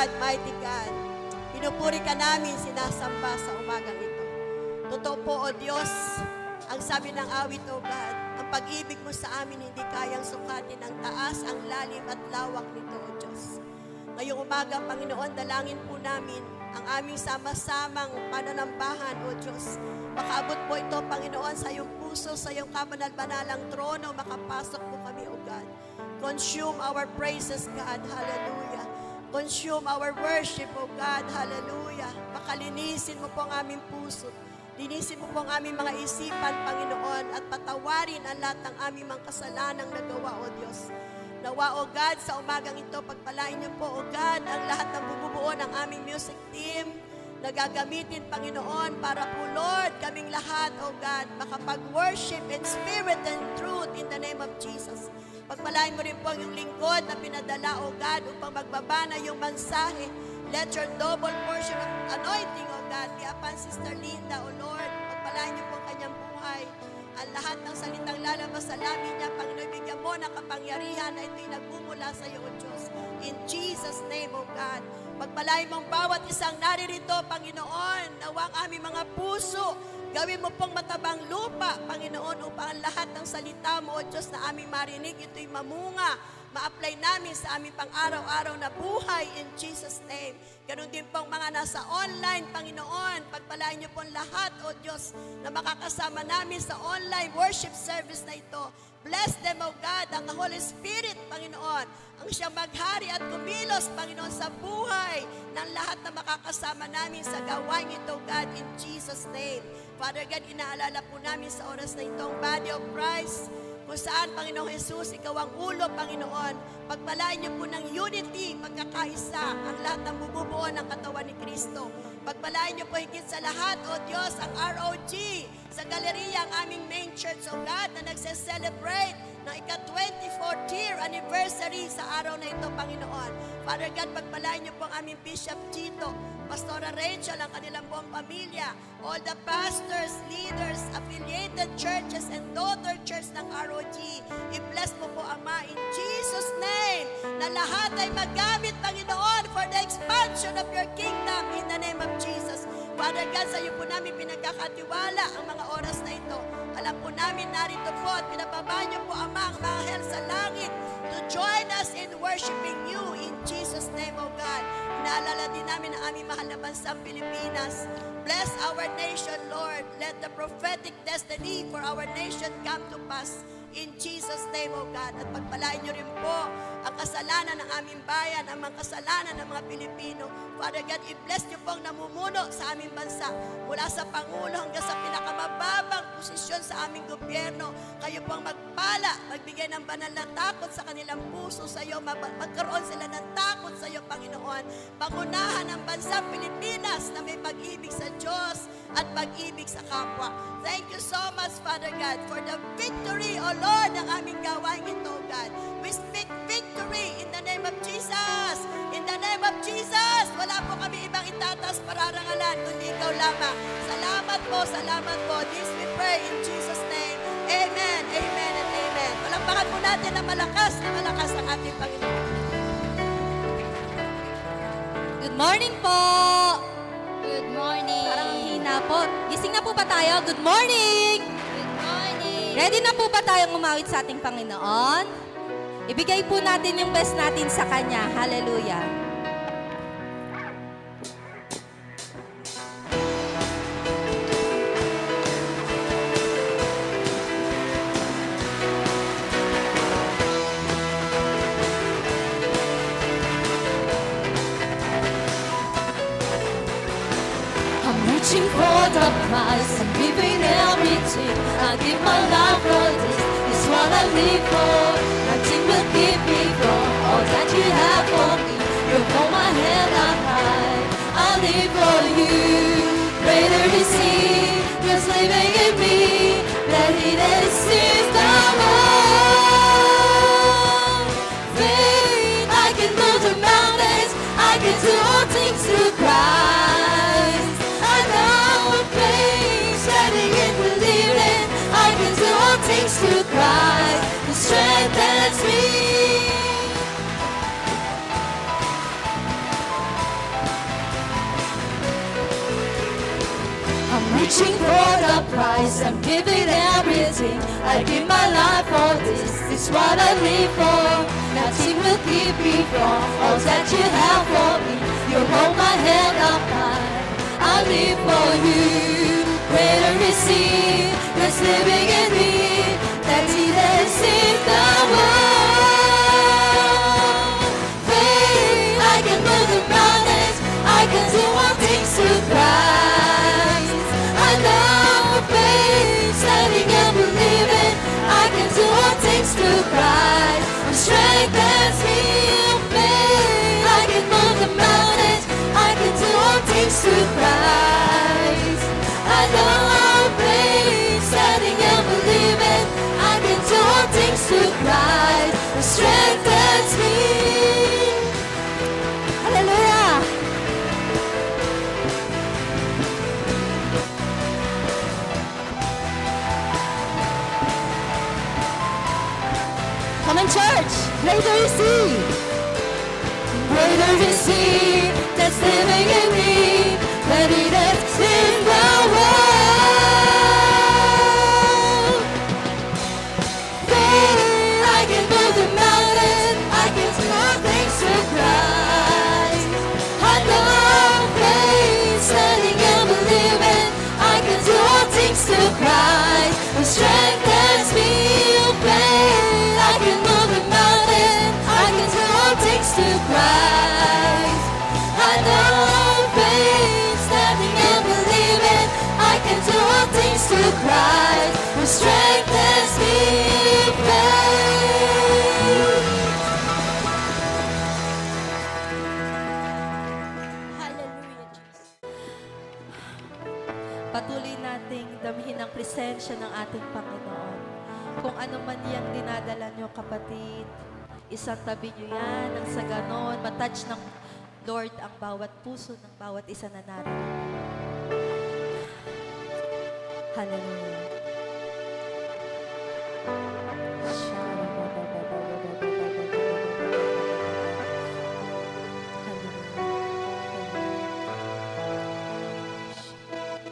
God, mighty God. Pinupuri ka namin, sinasamba sa umagang ito. Totoo po, O Diyos, ang sabi ng awit, O God, ang pag-ibig mo sa amin hindi kayang sukatin ang taas, ang lalim at lawak nito, O Diyos. Ngayong umaga, Panginoon, dalangin po namin ang aming sama-samang pananambahan, O Diyos. Makaabot po ito, Panginoon, sa iyong puso, sa iyong kabanal-banalang trono, makapasok po kami, O God. Consume our praises, God. Hallelujah. Consume our worship, O God. Hallelujah. Makalinisin mo po ang aming puso. Linisin mo po ang aming mga isipan, Panginoon, at patawarin ang lahat ng aming mga kasalanang nagawa, O Diyos. Nawa, O God, sa umagang ito, pagpalain niyo po, O God, ang lahat ng bumubuo ng aming music team na gagamitin, Panginoon, para po, Lord, kaming lahat, O God, makapag-worship in spirit and truth in the name of Jesus. Pagpalain mo rin po ang iyong lingkod na pinadala, O God, upang magbaba na yung mensahe. Let your double portion of anointing, O God, be upon Sister Linda, O Lord. Pagpalain niyo po ang kanyang buhay. Ang lahat ng salitang lalabas sa labi niya, Panginoon, bigyan mo ng kapangyarihan na ito'y nagmumula sa iyo, O Diyos. In Jesus' name, O God. Pagpalain mong bawat isang naririto, Panginoon, nawang aming mga puso, gawin mo pong matabang lupa, Panginoon, upang ang lahat ng salita mo, O Diyos, na aming marinig, ito'y mamunga, ma-apply namin sa aming pang-araw-araw na buhay in Jesus' name. Ganun din pong mga nasa online, Panginoon, pagpalain niyo pong lahat, O Diyos, na makakasama namin sa online worship service na ito. Bless them, O God, ang Holy Spirit, Panginoon, ang siyang maghari at kumilos, Panginoon, sa buhay ng lahat na makakasama namin sa gawain ito, God, in Jesus' name. Father God, inaalala po namin sa oras na itong body of Christ, kung saan, Panginoong Jesus, ikaw ang ulo, Panginoon. Pagpalain niyo po ng unity, magkakaisa, ang lahat ng bumubuo ng katawan ni Kristo. Pagpalain niyo po higit sa lahat, O Diyos, ang ROG, sa galeriya, ang aming main church, O God, na nagse-celebrate ng ika-24th year anniversary sa araw na ito, Panginoon. Father God, pagpalain niyo po ang aming Bishop Chito, Pastora Rachel, ang kanilang buong pamilya, all the pastors, leaders, affiliated churches, and daughter church ng ROG. I-bless mo po, Ama, in Jesus' name, na lahat ay magamit, Panginoon, for the expansion of your kingdom in the name of Jesus. Father God, sa iyo po namin pinagkakatiwala ang mga oras na ito. Alam po namin narito po at pinababa niyo po, Ama, ang mga anghel sa langit to join us in worshiping you in Jesus' name, O God. Inaalala din namin ang aming mahal na bansang Pilipinas. Bless our nation, Lord. Let the prophetic destiny for our nation come to pass in Jesus' name, O God. At pagpalain niyo rin po ang kasalanan ng aming bayan, ang mga kasalanan ng mga Pilipino. Father God, i-bless niyo po ang namumuno sa aming bansa. Mula sa Pangulo hanggang sa pinakamababang posisyon sa aming gobyerno. Kayo po ang magpala, magbigay ng banal na takot sa kanilang puso sa iyo. Magkaroon sila ng takot sa iyo, Panginoon. Pangunahan ang bansang Pilipinas na may pag-ibig sa Diyos at pag-ibig sa kapwa. Thank you so much, Father God, for the victory, O Lord, ng aming gawain ito, God. We speak victory in the name of Jesus. In the name of Jesus. Wala po kami ibang itatas pararangalan, kundi ikaw lamang. Salamat po. This we pray in Jesus' name. Amen, amen, and amen. Palampakan po natin na malakas ang ating Panginoon. Good morning po! Good morning. Parang hina po. Gising na po ba tayo? Good morning! Good morning. Ready na po ba tayong umawit sa ating Panginoon? Ibigay po natin yung best natin sa Kanya. Hallelujah! Reaching for the prize and giving everything. I give my life for this. It's what I live for. Nothing will keep me from all that you have for me. You hold my hand up high. I live for you. Greater is He who's living in me. That He that sees the world. Faith, I can move the mountains. I can do all things through Christ. Things to Christ who strengthens me. reaching for the prize. I'm giving everything. I give my life for this. This is what I live for. Nothing will keep me from all that you have for me. You hold my hand up high. I live for you. Greater is He that's living in me than He that's in the world. Faith, I can move the mountains. I can do all things through Christ. I know faith, standing and believing. I can do all things through Christ. Who strengthens me in faith. I can move the mountains. I can do all things through Christ. I know faith, standing and believing. I can do all things through Christ. Who strengthens me. Hallelujah. Come on, church. Greater is He. Greater is He that's living in me than He that's in the world. Faith, I can move the mountains. I can do all things through Christ. I know faith, standing and believing. I can do all things through Christ who strengthens me in faith. I can move the mountain. I can do all things through Christ. I know faith, standing and believing. I can do all things through Christ who strengthens me in faith. Hallelujah, Jesus. Patuloy nating damhin ang presensya ng ating Panginoon. Kung ano man yan dinadala nyo, kapatid, isang tabi nyo yan, nang sa ganon, matouch ng Lord ang bawat puso ng bawat isa na narito. Hallelujah.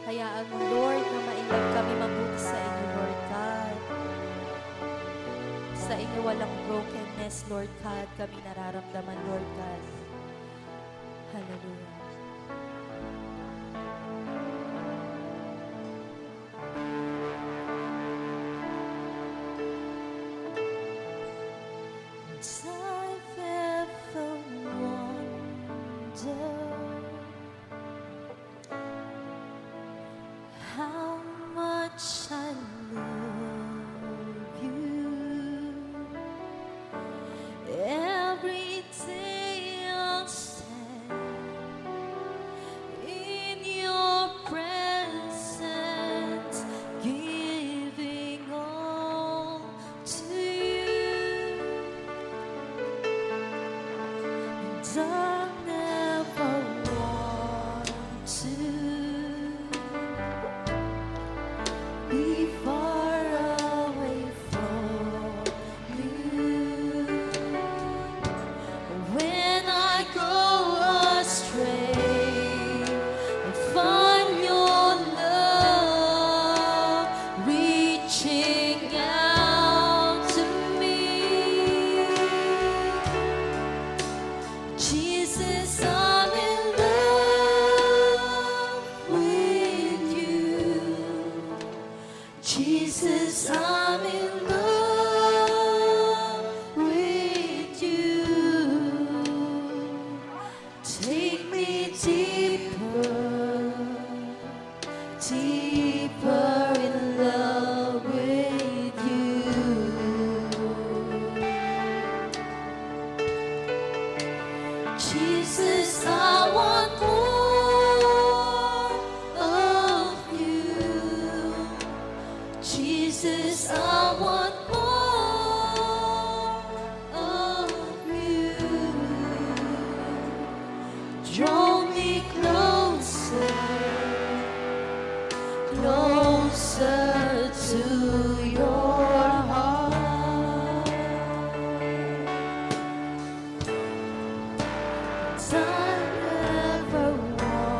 Hayaan mo, Lord, na mailap kami mabuti sa inyo, Lord God. Sa inyo walang brokenness, Lord God, kami nararamdaman, Lord God. Hallelujah. I've ever wondered how much I love you. Every day I'll stand in your presence, giving all to you. And I'll never want to be far away from you. When I go astray, I find your love reaching out to me. Jesus, I'm in love with you. Jesus, I'm in love with you. Take me deeper, deeper in love with you. Jesus, I want more of you. Jesus, I want more of you. Draw me closer, closer to your heart. I never wanted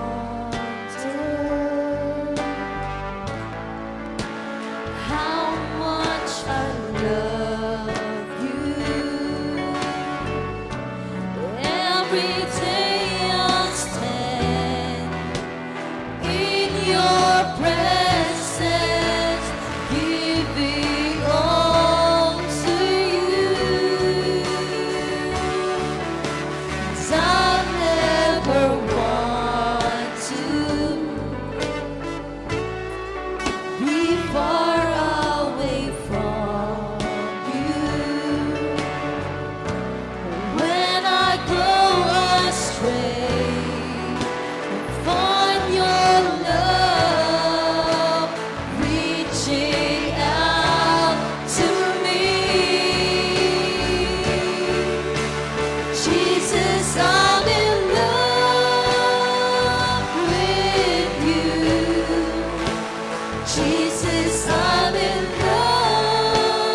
Jesus, I'm in love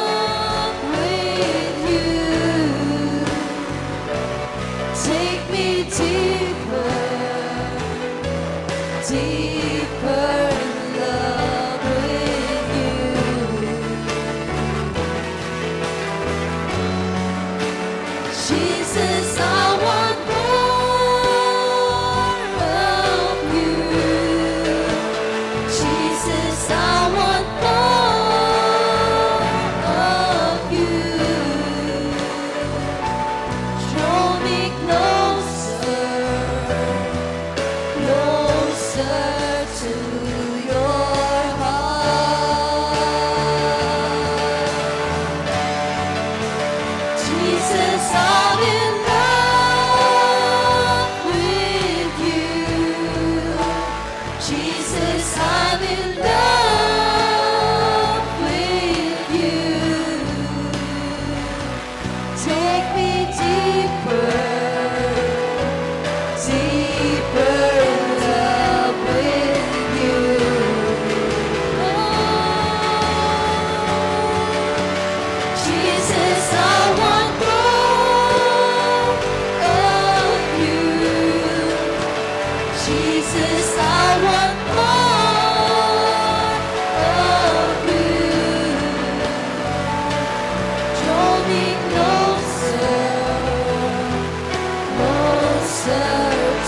with you. Take me deeper, deeper in love with you. Jesus, I want more of you. Jesus, I want more of you. Draw me closer, closer to your heart. Jesus, I'm in love with you. Jesus, I'm in love with you. Take me deeper, deeper in love with you. Jesus, I want more of you. Jesus, I want more of you. Draw me closer, closer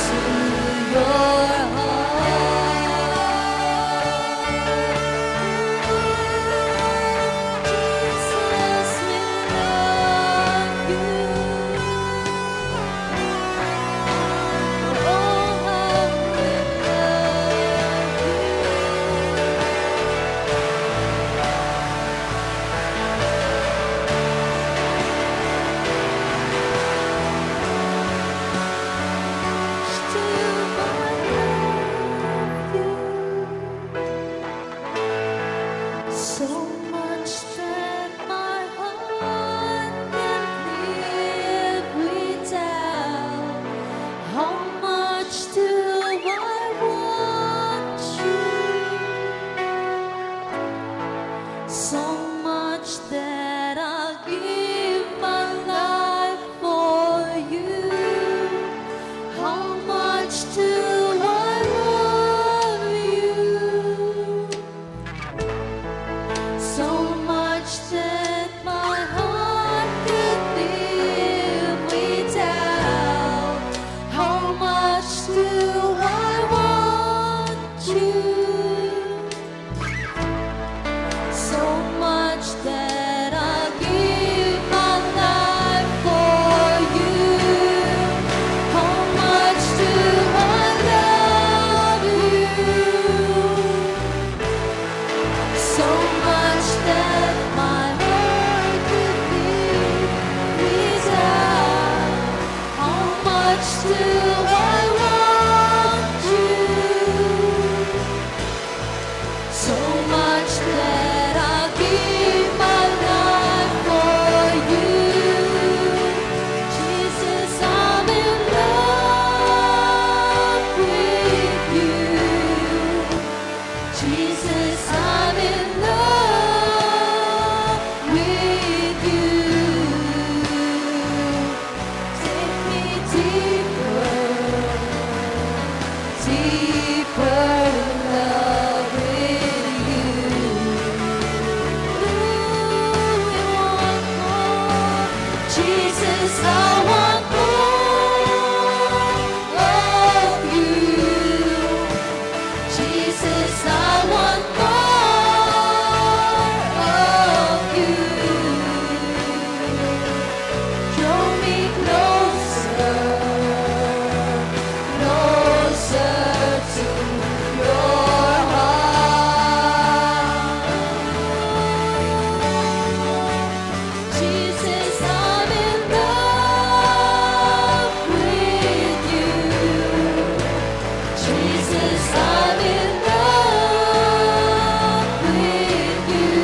to your heart. Jesus, we love you. Oh, how we love you. Still I love you. So much that my heart can't live without. How much do I want you? So much that I'll give my life for you. How much do I love you? So much that my heart could live without. How much do I want you? So much that I'll give my life for you. How much do I love you? So much that my heart could live without. How much do I want you? So much that I'll give my life for you. Jesus, I'm in love with you. Jesus, I'm in love with you. Take me deeper, deeper in love with you. Ooh, we want more. Jesus, I want more of you. Jesus, I want more of you. Draw me closer, closer to your heart. Jesus, I'm in love with you. Jesus, I'm in love with you.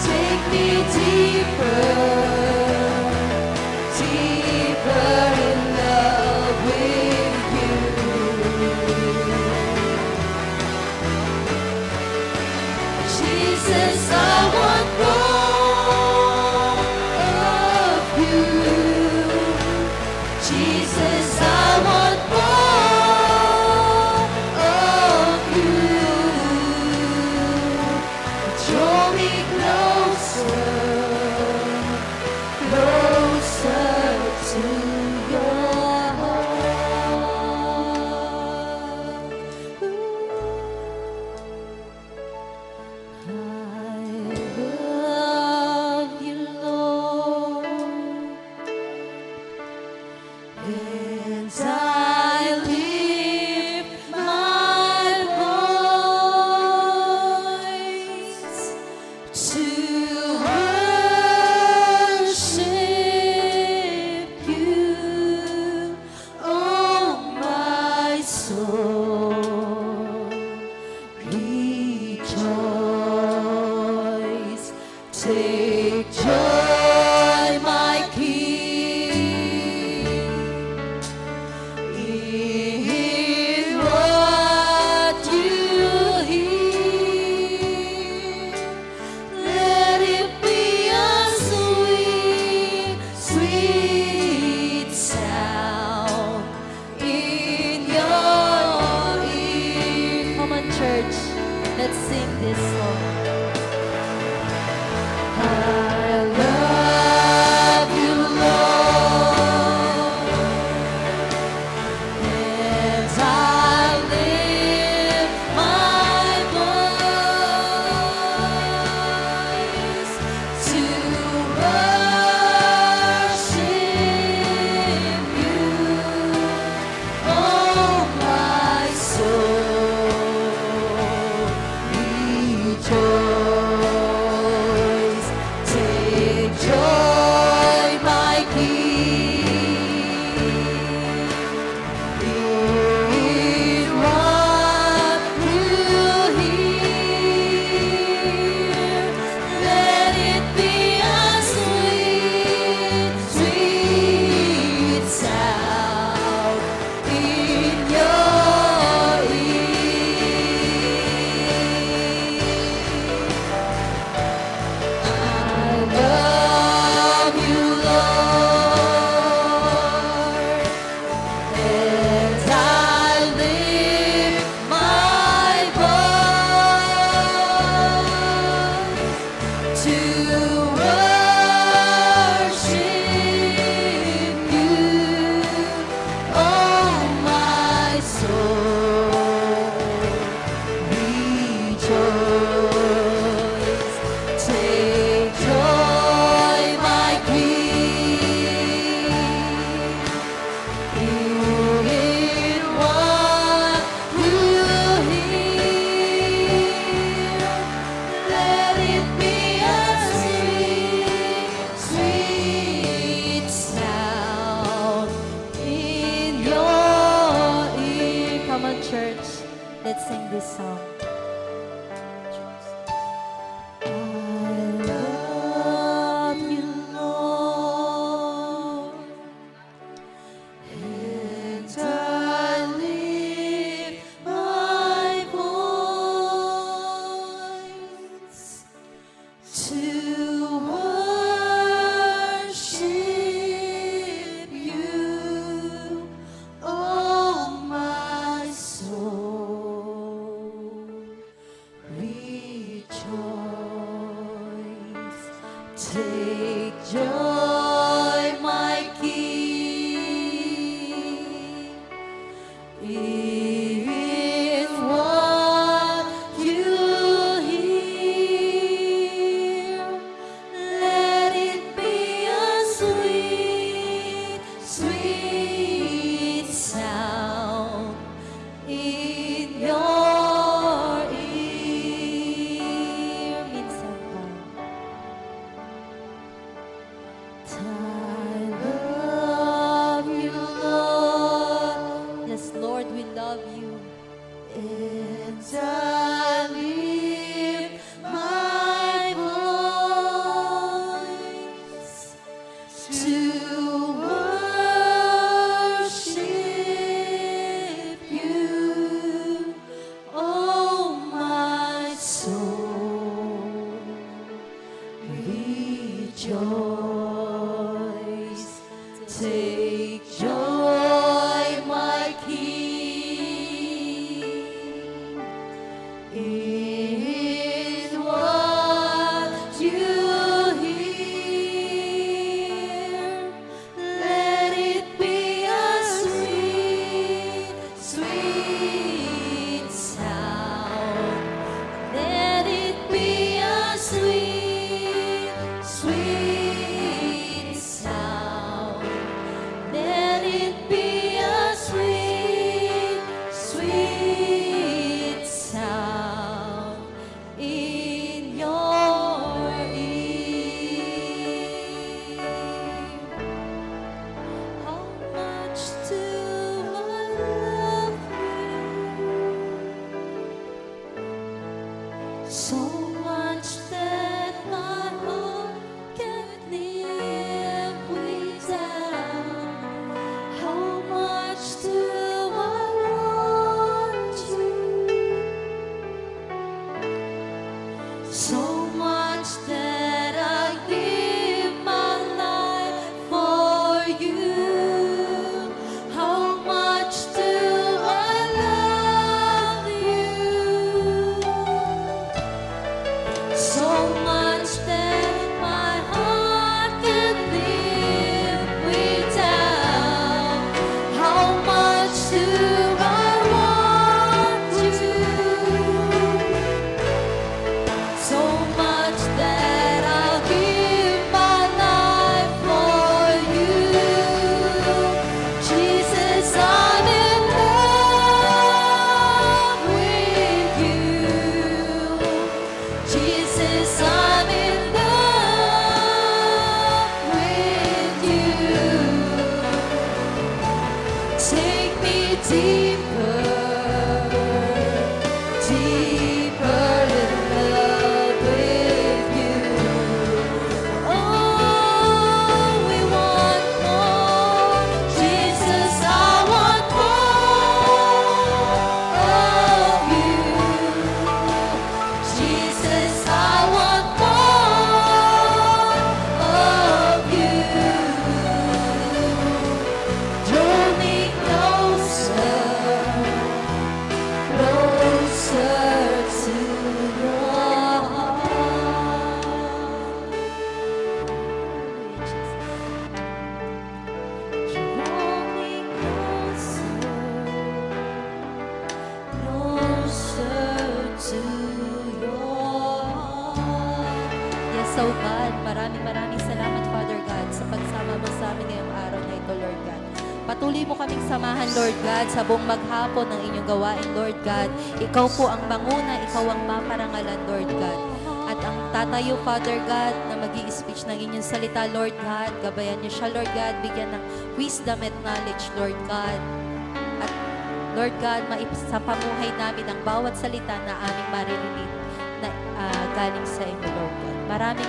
Take me deeper, deeper in love with you. Jesus, I want more of you. Jesus, I want more of you. Draw me closer, closer to your heart. I love you, Lord, and I lift my voice to worship you, oh my soul. Rejoice, take joy, my King, in what you hear. Let it be a sweet, sweet sound in your ear. Come on, church. Let's sing this song. I love you, Lord, and I lift my voice to worship you, oh my soul. Rejoice, take joy, my King, in what you hear. Let it be a sweet, sweet sound in your ear. I love you, Lord, and I lift my voice to worship you, oh my soul. Rejoice, take joy, my King, in what you hear. Let it be a sweet, sweet sound in your ear. Come on, church. Let's sing this song. I love you, Lord, and I lift my voice to worship you, oh my soul. Rejoice, take joy, my King, in what you hear. Let it be a sweet, sweet sound in your ear. Minsan pa. rejoice. Take joy, my King, in what you hear. Let it be a sweet, sweet sound. Let it be a sweet, sweet sound. Let it be a sweet, sweet sound in your ear. How much do I love you? So much that my heart can't live without. How much do I want you? So much that I give my life for you. How much do I love you? So much that my heart can live without. How much do I want you? So much that I'll give my life for you. Jesus, I'm in love with you. Jesus, I'm in love with you. Take me deeper, deeper in love with you. Oh, we want more. Jesus, I want more of you. Jesus, I want more of you. Draw me closer, closer to your heart. Draw me closer, closer to your heart. Yes, oh God, maraming salamat, Father God, sa pagsama mo sa amin ngayong araw na ito, Lord God. Patuloy mo kaming samahan, Lord God, sa buong maghapon ng inyong gawain, Lord God. Ikaw po ang manguna, ikaw ang maparangalan, Lord God. At ang tatayo, Father God, na mag-i-speech ng inyong salita, Lord God, gabayan niyo siya, Lord God, bigyan ng wisdom and knowledge, Lord God. At Lord God, sa pamuhay namin ang bawat salita na aming maririnig na galing sa inyo, Lord God.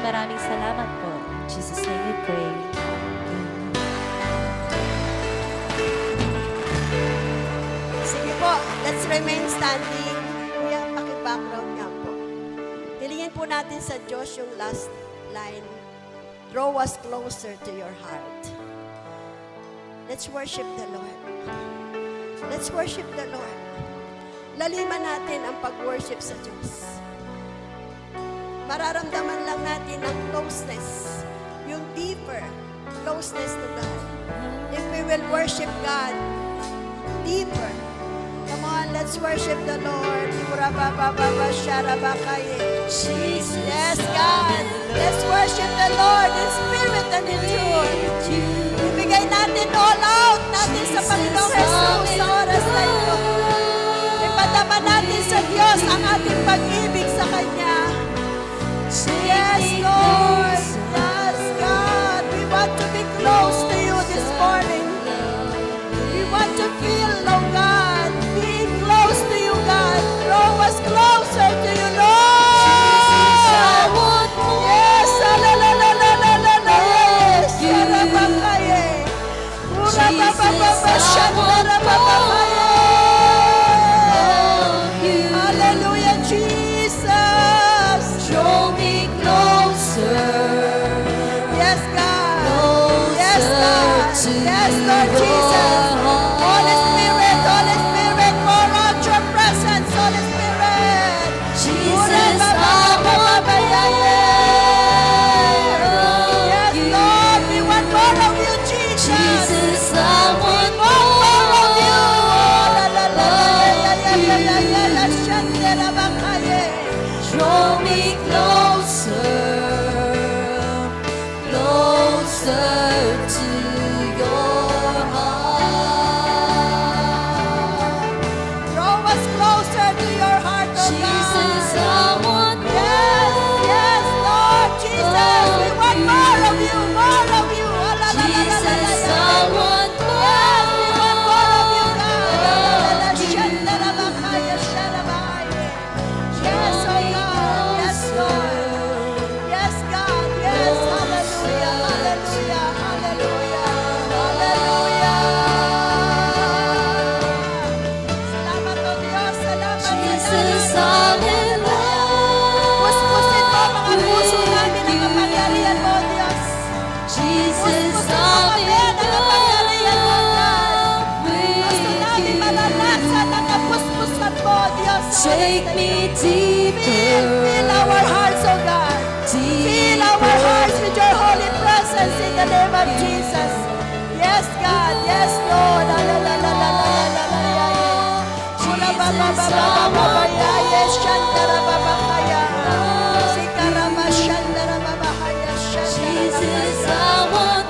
Maraming salamat po. In Jesus' name we pray. Sige po, let's remain standing. Kuya, paki-background niya po. Hilingin po natin sa Diyos yung last line. Draw us closer to your heart. Let's worship the Lord. Let's worship the Lord. Laliman natin ang pag-worship sa Diyos. Mararamdaman lang natin ang closeness, yung deeper closeness to God. If we will worship God deeper. Come on, let's worship the Lord. Yes, God. Let's worship the Lord in spirit and in truth. Ibigay natin all out natin sa Panginoong Jesus sa oras na ito. Ipadama natin sa Diyos ang ating pag-ibig sa Kanya. Yes, Lord. Yes, God. We want to be close to you this morning. We want to feel, oh God, being close to you, God. Draw us closer to you, Lord. Yes, la la la la la la la. Yes, Sharabakaye. Ura ba ba ba ba Sharabakaye. Hallelujah, Jesus. me closer, closer to your heart. Draw us closer to your heart, oh Jesus, God. I want Yes, yes, Lord Jesus. We want more of you, more of you. Jesus, I want Yes, we want more of you, God. Yes, oh God. Yes, Lord. Yes, God. Yes, hallelujah, hallelujah, hallelujah, hallelujah. Salamat, oh Diyos. Salamat, Jesus, salamat. I'm in love Puspusin mo mga puso namin ang with kapangyarihan mo, you. Diyos. Jesus, Puspusin mo I'm kami in ng kapangyarihan mo, God. love Gusto namin with you. malalasan ang kapuspusan mo, Diyos. sa oras Take na me ito. deeper, Fill our hearts, oh God. Fill our hearts with your holy presence in the name of Jesus. Yes, God. Yes, Lord. Jesus, I want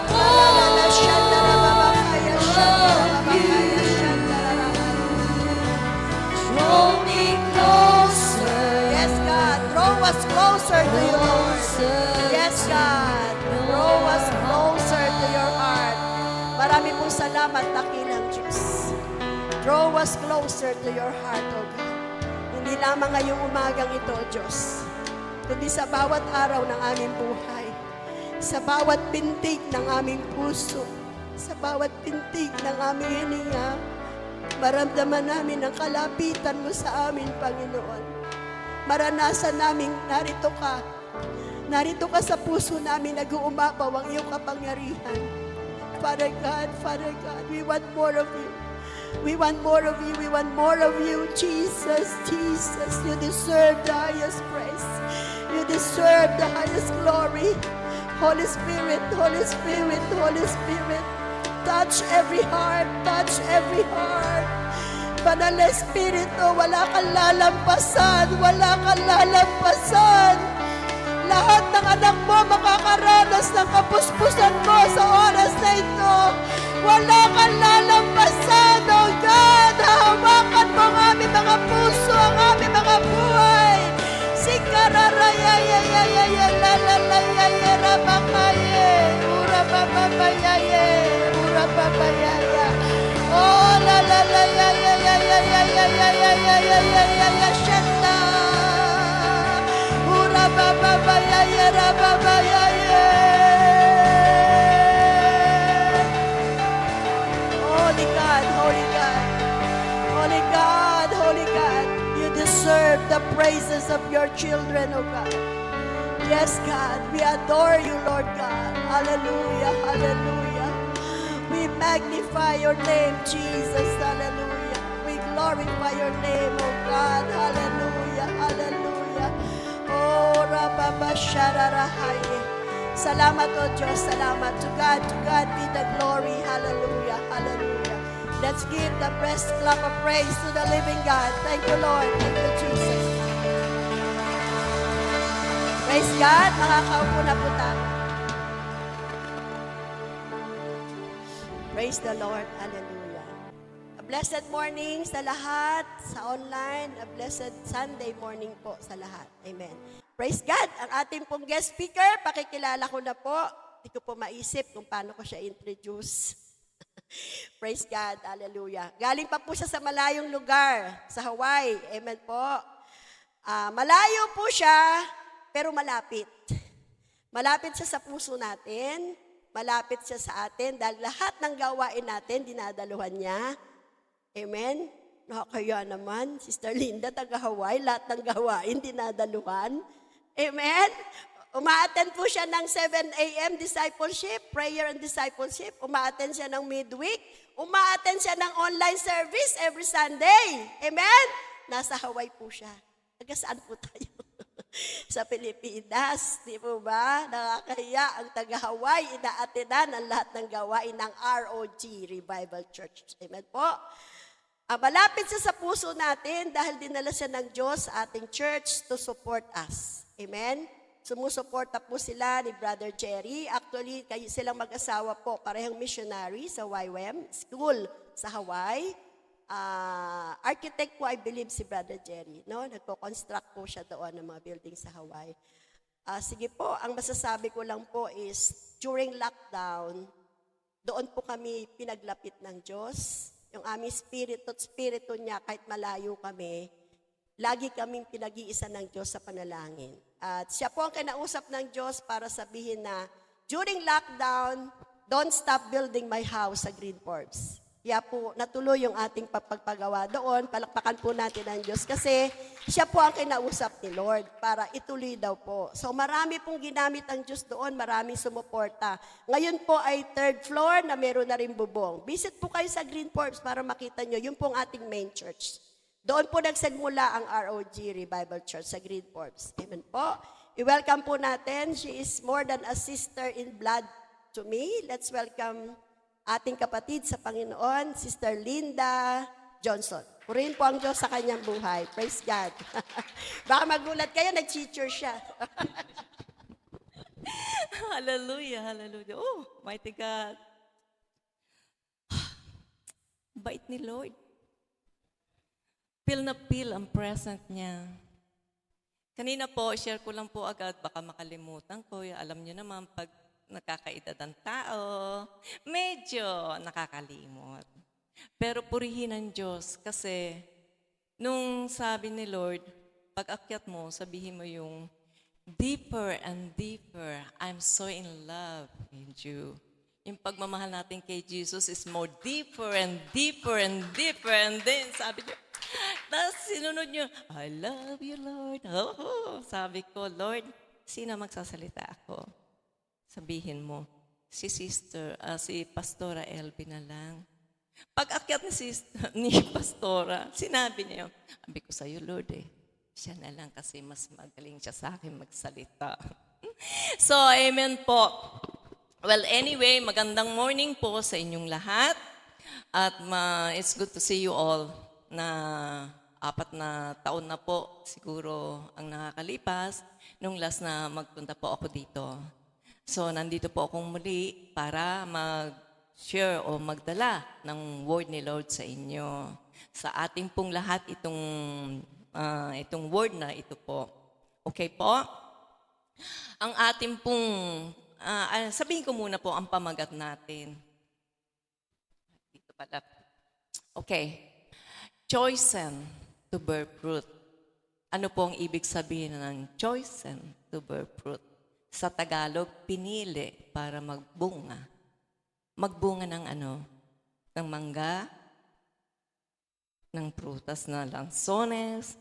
draw me closer, Yes, God. Draw us closer to you, Lord. closer. Yes, God. Draw us closer to your heart. Marami pong salamat, dakilang Diyos. Draw us closer to your heart, O God. Hindi lamang ngayong umagang ito, O Diyos, kundi sa bawat araw ng aming buhay, sa bawat pintig ng aming puso, sa bawat pintig ng aming hininga, maramdaman namin ang kalapitan mo sa amin, Panginoon. Maranasan namin narito ka. Narito ka sa puso namin, nag-uumapaw ang iyong kapangyarihan. Father God, we want more of you. We want more of you. We want more of you, Jesus, Jesus. You deserve the highest praise. You deserve the highest glory. Holy Spirit, Holy Spirit, Holy Spirit. Touch every heart, touch every heart. Banal na Espiritu, wala kang lalampasan, wala kang lalampasan. Lahat ng anak mo makakaranas ng kapuspusan mo sa oras na ito. Wala kang lalampasan, oh God. Hahawakan mo ang aming mga puso, ang aming mga buhay. Sikararayayayayaya, lalalaya, rabakaye, urabababayaye, urababayaya. Oh, lalalaya, shanda. Urabababayaye, rababayaye. Holy God, Holy God, Holy God, Holy God, you deserve the praises of your children, oh God. Yes, God, we adore you, Lord God. Hallelujah, hallelujah. We magnify your name, Jesus, hallelujah. We glorify your name, oh God, hallelujah, hallelujah. Oh, Rababashararahaye. Salamat, O Diyos, salamat. To God be the glory. Hallelujah, hallelujah. Let's give the best clap of praise to the living God. Thank you, Lord. Thank you, Jesus. Praise God. Makakaupo na po tayo. Praise the Lord. Hallelujah. A blessed morning sa lahat, sa online. A blessed Sunday morning po sa lahat. Amen. Praise God. Ang ating pong guest speaker, pakikilala ko na po. Hindi ko po maisip kung paano ko siya introduce. Praise God. Hallelujah. Galing pa po siya sa malayong lugar, sa Hawaii. Amen po. Malayo po siya, pero malapit. Malapit siya sa puso natin. Malapit siya sa atin dahil lahat ng gawain natin, dinadaluhan niya. Amen? Nakakaya naman, Sister Linda, taga Hawaii, lahat ng gawain, dinadaluhan. Amen? Uma-attend po siya ng 7 a.m. discipleship, prayer and discipleship. Uma-attend siya ng midweek. Uma-attend siya ng online service every Sunday. Amen? Nasa Hawaii po siya. Taga saan po tayo? Sa Pilipinas, di po ba? Nakakahiya ang taga-Hawaii, inaatinan ang lahat ng gawain ng ROG, Revival Church. Amen po? Malapit siya sa puso natin dahil dinala siya ng Diyos sa ating church to support us. Amen? Sumusuporta po sila ni Brother Jerry. Actually, kayo silang mag-asawa po, parehong missionary sa YWAM School sa Hawaii. Architect po, I believe, si Brother Jerry. No? Nagko-construct po siya doon ng mga building sa Hawaii. Sige po, ang masasabi ko lang po is, during lockdown, doon po kami pinaglapit ng Diyos. Yung aming spirito niya, kahit malayo kami, lagi kaming pinag-iisa ng Diyos sa panalangin. At siya po ang kinausap ng Diyos para sabihin na, during lockdown, don't stop building my house sa Green Forbes. Kaya po, natuloy yung ating pagpagawa doon. Palakpakan po natin ang Diyos kasi siya po ang kinausap ni Lord para ituloy daw po. So marami pong ginamit ang Diyos doon, maraming sumuporta. Ngayon po ay 3rd floor na meron na rin bubong. Visit po kayo sa Green Forbes para makita nyo. Yun po ang ating main church. Doon po nagsimula ang ROG Revival Church sa Green Forbes. Amen po. I-welcome po natin. She is more than a sister in blood to me. Let's welcome ating kapatid sa Panginoon, Sister Linda Johnson. Purihin po ang Diyos sa kanyang buhay. Praise God. Baka magulat kayo, nag-teacher siya. Hallelujah, hallelujah. Oh, mighty God. Bait ni Lord. Feel na feel ang present niya. Kanina po, share ko lang po agad, baka makalimutan ko. Alam niyo naman, pag nakakaedad ang tao, medyo nakakalimot. Pero purihin ang Diyos kasi nung sabi ni Lord, pag akyat mo, sabihin mo yung deeper and deeper, I'm so in love with you. Yung pagmamahal natin kay Jesus is more deeper and deeper and deeper. And then sabi niyo, tapos sinunod niyo, I love you, Lord. Oh, sabi ko, Lord, sino magsasalita ako? Sabihin mo, si Pastora Elby na lang. Pag-akyat ni Pastora, sinabi niya, sabi ko sa'yo, Lord, siya na lang kasi mas magaling siya sa akin magsalita. So, amen po. Well, anyway, magandang morning po sa inyong lahat. At it's good to see you all na 4 na taon na po siguro ang nakakalipas nung last na magpunta po ako dito. So, nandito po akong muli para mag-share o magdala ng word ni Lord sa inyo. Sa ating pong lahat itong word na ito po. Okay po? Ang ating pong, sabihin ko muna po ang pamagat natin. Dito pala. Okay. Chosen to bear fruit. Ano po ang ibig sabihin ng chosen to bear fruit? Sa Tagalog, pinili para magbunga. Magbunga ng ano? Ng mangga, ng prutas na lansones.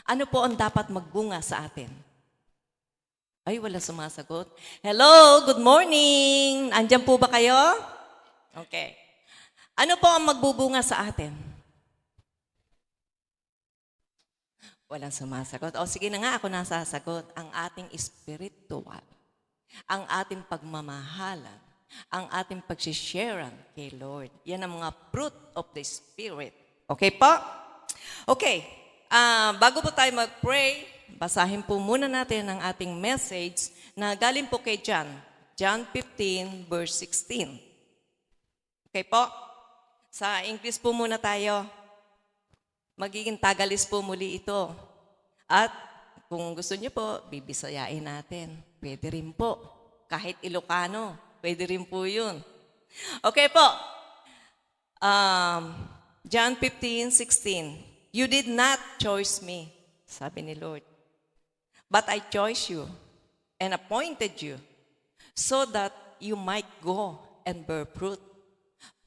Ano po ang dapat magbunga sa atin? Ay, wala sumasagot. Hello, good morning! Andiyan po ba kayo? Okay. Ano po ang magbubunga sa atin? Walang sumasagot. O sige na nga, ako nasasagot. Ang ating spiritual, ang ating pagmamahalan, ang ating pagsisharean kay Lord. Yan ang mga fruit of the Spirit. Okay po? Okay. Bago po tayo mag-pray, basahin po muna natin ang ating message na galing po kay John. John 15, verse 16. Okay po? Sa English po muna tayo. Magiging Tagalis po muli ito. At kung gusto niyo po, bibisayain natin. Pwede rin po. Kahit Ilocano, pwede rin po yun. Okay po. John 15:16. You did not choose me, sabi ni Lord. But I chose you and appointed you so that you might go and bear fruit.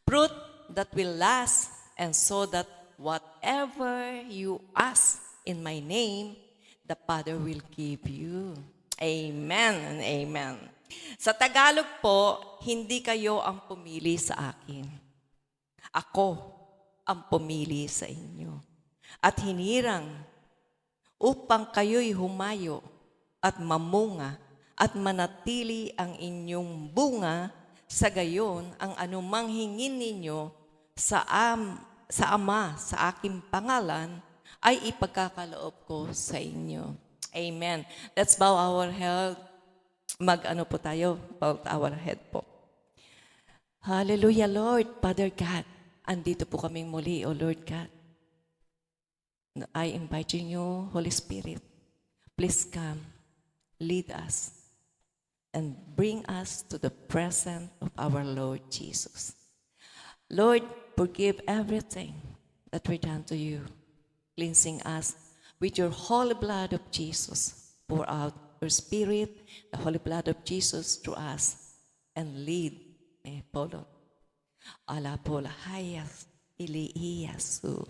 Fruit that will last, and so that whatever you ask in my name, the Father will give you. Amen and amen. Sa Tagalog po, hindi kayo ang pumili sa akin. Ako ang pumili sa inyo. At hinirang upang kayo'y humayo at mamunga at manatili ang inyong bunga, sa gayon ang anumang hingin ninyo sa sa Ama, sa aking pangalan, ay ipagkakaloob ko sa inyo. Amen. Let's bow our head. Mag-ano po tayo? Bow our head po. Hallelujah, Lord, Father God. Andito po kaming muli, O Lord God. I invite you, Holy Spirit. Please come, lead us, and bring us to the presence of our Lord Jesus. Lord, forgive everything that we done to you, cleansing us with your holy blood of Jesus. Pour out your Spirit, the holy blood of Jesus through us, and lead me, Polo. Ala pola hayas, iliiyasu.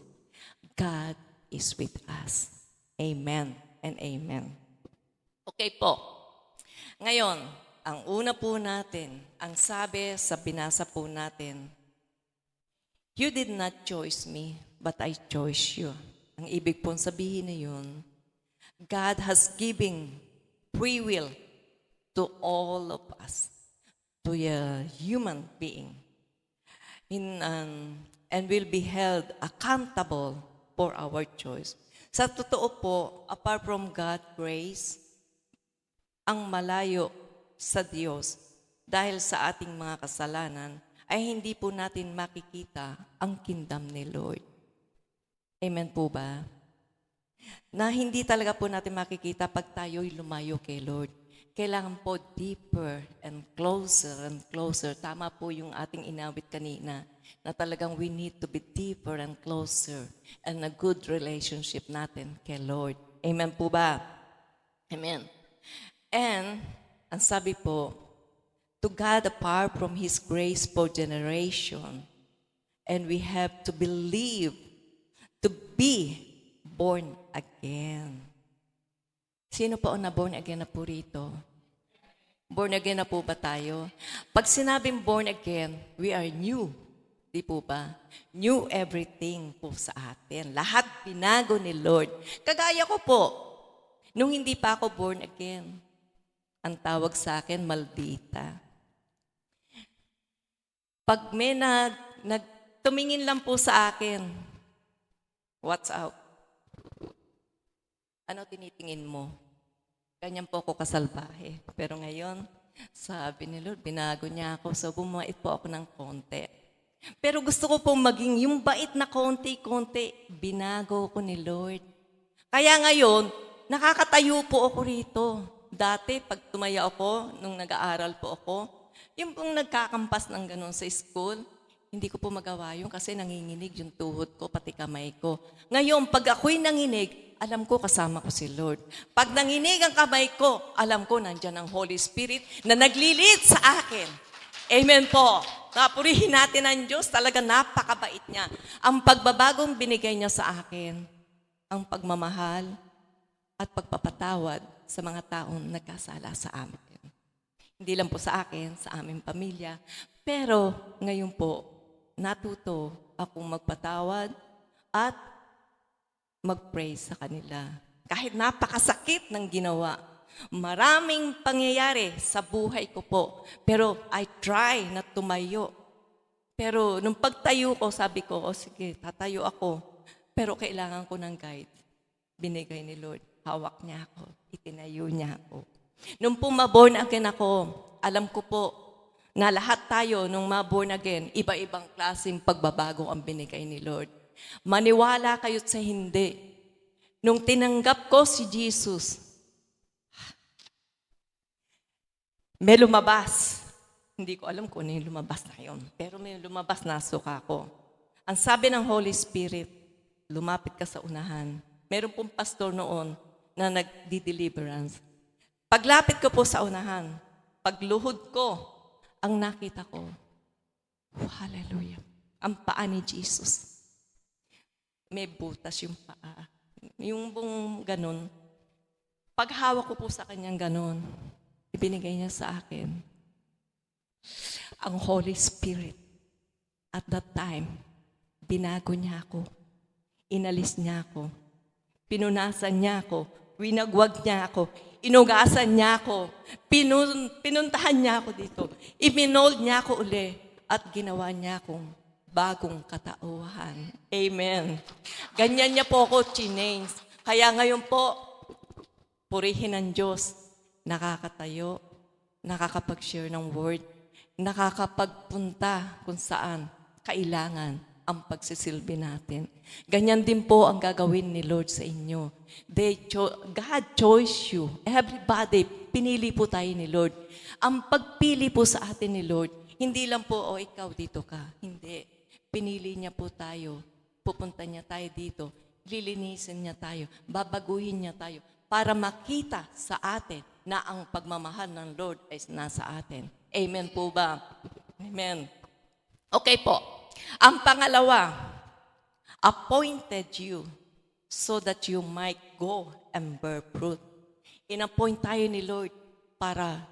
God is with us. Amen and amen. Okay po. Ngayon, ang una po natin, ang sabi sa binasa po natin, you did not choose me, but I chose you. Ang ibig pong sabihin na yun, God has given free will to all of us, to a human being, and will be held accountable for our choice. Sa totoo po, apart from God's grace, ang malayo sa Diyos dahil sa ating mga kasalanan, ay hindi po natin makikita ang kingdom ni Lord. Amen po ba? Na hindi talaga po natin makikita pag tayo'y lumayo kay Lord. Kailangan po deeper and closer. Tama po yung ating inawit kanina na talagang we need to be deeper and closer and a good relationship natin kay Lord. Amen po ba? Amen. And, ang sabi po, to God apart from His grace for generation, and we have to believe to be born again. Sino po ang na-born again na po rito? Born again na po ba tayo? Pag sinabing born again, we are new. Di po ba? New everything po sa atin. Lahat binago ni Lord. Kagaya ko po, nung hindi pa ako born again, ang tawag sa akin, maldita. Pag may tumingin lang po sa akin, what's up? Ano tinitingin mo? Ganyan po ako kasalbahe. Pero ngayon, sabi ni Lord, binago niya ako. So bumait po ako ng konti. Pero gusto ko po maging yung bait na konti-konti, binago ko ni Lord. Kaya ngayon, nakakatayo po ako rito. Dati, pag tumaya ako, nung nag-aaral po ako, yung pong nagkakampas ng ganun sa school, hindi ko po magawa yun kasi nanginginig yung tuhod ko, pati kamay ko. Ngayon, pag ako'y nanginig, alam ko kasama ko si Lord. Pag nanginig ang kamay ko, alam ko nandyan ang Holy Spirit na naglilid sa akin. Amen po. Napurihin natin ang Diyos, talaga napakabait niya. Ang pagbabagong binigay niya sa akin, ang pagmamahal at pagpapatawad sa mga taong nagkasala sa amin. Hindi lang po sa akin, sa aming pamilya. Pero ngayon po, natuto akong magpatawad at mag-pray sa kanila. Kahit napakasakit ng ginawa. Maraming pangyayari sa buhay ko po. Pero I try na tumayo. Pero nung pagtayo ko, sabi ko, sige, tatayo ako. Pero kailangan ko ng guide. Binigay ni Lord. Hawak niya ako. Itinayo niya ako. Nung po ma-born again ako, alam ko po na lahat tayo nung ma-born again, iba-ibang klaseng pagbabago ang binigay ni Lord. Maniwala kayo sa hindi. Nung tinanggap ko si Jesus, may lumabas. Hindi ko alam kung ano yung lumabas na yun. Pero may lumabas na suka ko. Ang sabi ng Holy Spirit, lumapit ka sa unahan. Meron pong pastor noon na nagdi-deliverance. Paglapit ko po sa unahan, pagluhod ko, ang nakita ko, hallelujah, ang paa ni Jesus. May butas yung paa. Yung bong ganun, paghawak ko po sa kanyang ganun, ibinigay niya sa akin ang Holy Spirit. At that time, binago niya ako. Inalis niya ako. Pinunasan niya ako. Winagwag niya ako. Inugasan niya ako. Pinuntahan niya ako dito. Iminold niya ako uli. At ginawa niya akong bagong katauhan. Amen. Ganyan niya po ako chinains. Kaya ngayon po, purihin ang Diyos. Nakakatayo, nakakapag-share ng word, nakakapagpunta kung saan kailangan ang pagsisilbi natin. Ganyan din po ang gagawin ni Lord sa inyo. God chose you. Everybody, pinili po tayo ni Lord. Ang pagpili po sa atin ni Lord, hindi lang po, ikaw dito ka. Hindi. Pinili niya po tayo. Pupunta niya tayo dito. Lilinisin niya tayo. Babaguhin niya tayo para makita sa atin na ang pagmamahal ng Lord ay nasa atin. Amen po ba? Amen. Okay po. Ang pangalawa, appointed you so that you might go and bear fruit. Inappoint tayo ni Lord para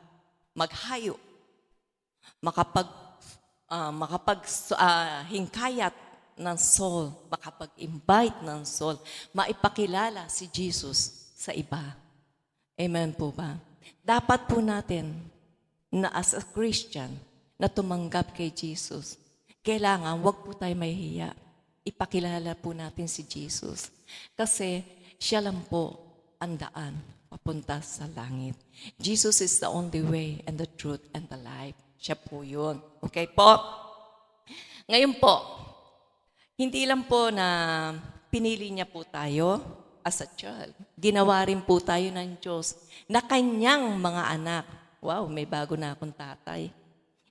maghayo, hingkayat ng soul, makapag-invite ng soul, maipakilala si Jesus sa iba. Amen po ba? Dapat po natin na as a Christian na tumanggap kay Jesus, kailangan wag po tayo mahihiya. Ipakilala po natin si Jesus. Kasi siya lang po ang daan papunta sa langit. Jesus is the only way and the truth and the life. Siya po yun. Okay po? Ngayon po, hindi lang po na pinili niya po tayo as a child. Ginawa rin po tayo ng Diyos na kanyang mga anak. Wow, may bago na akong tatay.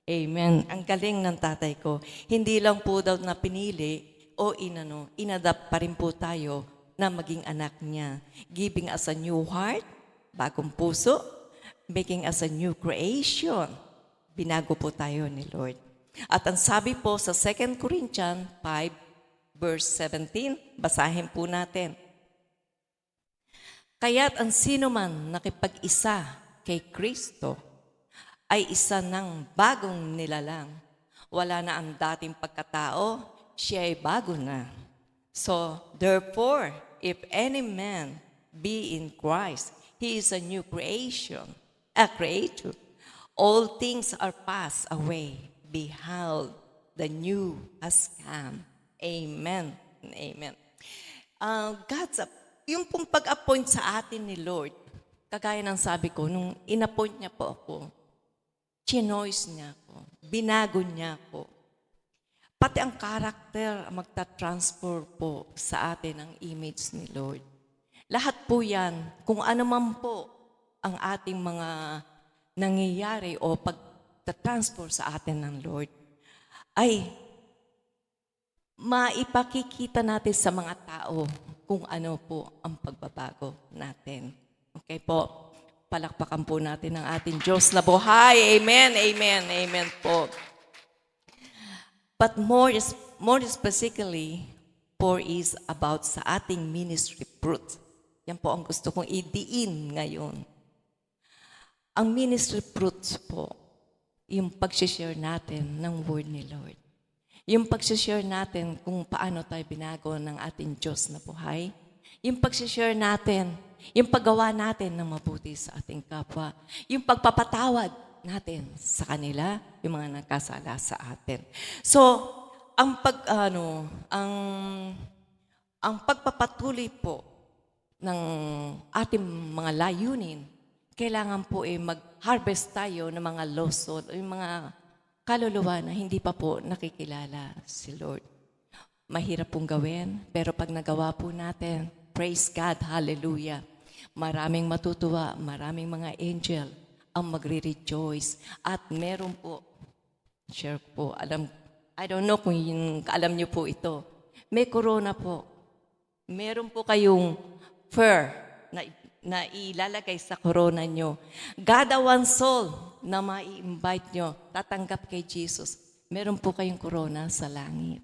Amen. Ang galing ng tatay ko. Hindi lang po daw na pinili o inadapt pa rin po tayo na maging anak niya. Giving us a new heart, bagong puso, making us a new creation. Binago po tayo ni Lord. At ang sabi po sa 2 Corinthians 5, verse 17, basahin po natin. Kaya't ang sino man nakipag-isa kay Kristo ay isa ng bagong nilalang. Wala na ang dating pagkatao, siya ay bago na. So, therefore, if any man be in Christ, he is a new creation, a creator. All things are passed away. Behold, the new has come. Amen. Amen. Yung pong pag-appoint sa atin ni Lord, kagaya ng sabi ko, nung in-appoint niya po ako, chinoise niya ako, binago niya ako. Pati ang karakter, magta-transfer po sa atin ang image ni Lord. Lahat po yan, kung ano man po ang ating mga nangyayari o pagta-transfer sa atin ng Lord, ay maipakikita natin sa mga tao kung ano po ang pagbabago natin. Okay po? Palakpakan po natin ang ating Diyos na buhay. Amen, amen, amen po. But more specifically, po is about sa ating ministry fruit. Yan po ang gusto kong idiin ngayon. Ang ministry fruits po, yung pag-share natin ng word ni Lord. Yung pag-share natin kung paano tayo binago ng ating Diyos na buhay. Yung pag-share natin, yung paggawa natin ng mabuti sa ating kapwa. Yung pagpapatawad natin sa kanila, yung mga nagkasala sa atin. So, ang pagpapatuloy po ng ating mga layunin, kailangan po mag-harvest tayo ng mga lost soul, yung mga kaluluwa na hindi pa po nakikilala si Lord. Mahirap pong gawin, pero pag nagawa po natin, praise God, hallelujah. Maraming matutuwa, maraming mga angel ang magre-rejoice. At meron po, share po, I don't know kung alam niyo po ito. May corona po. Meron po kayong fur na ilalagay sa corona nyo. God one soul na mai-invite nyo, tatanggap kay Jesus. Meron po kayong corona sa langit.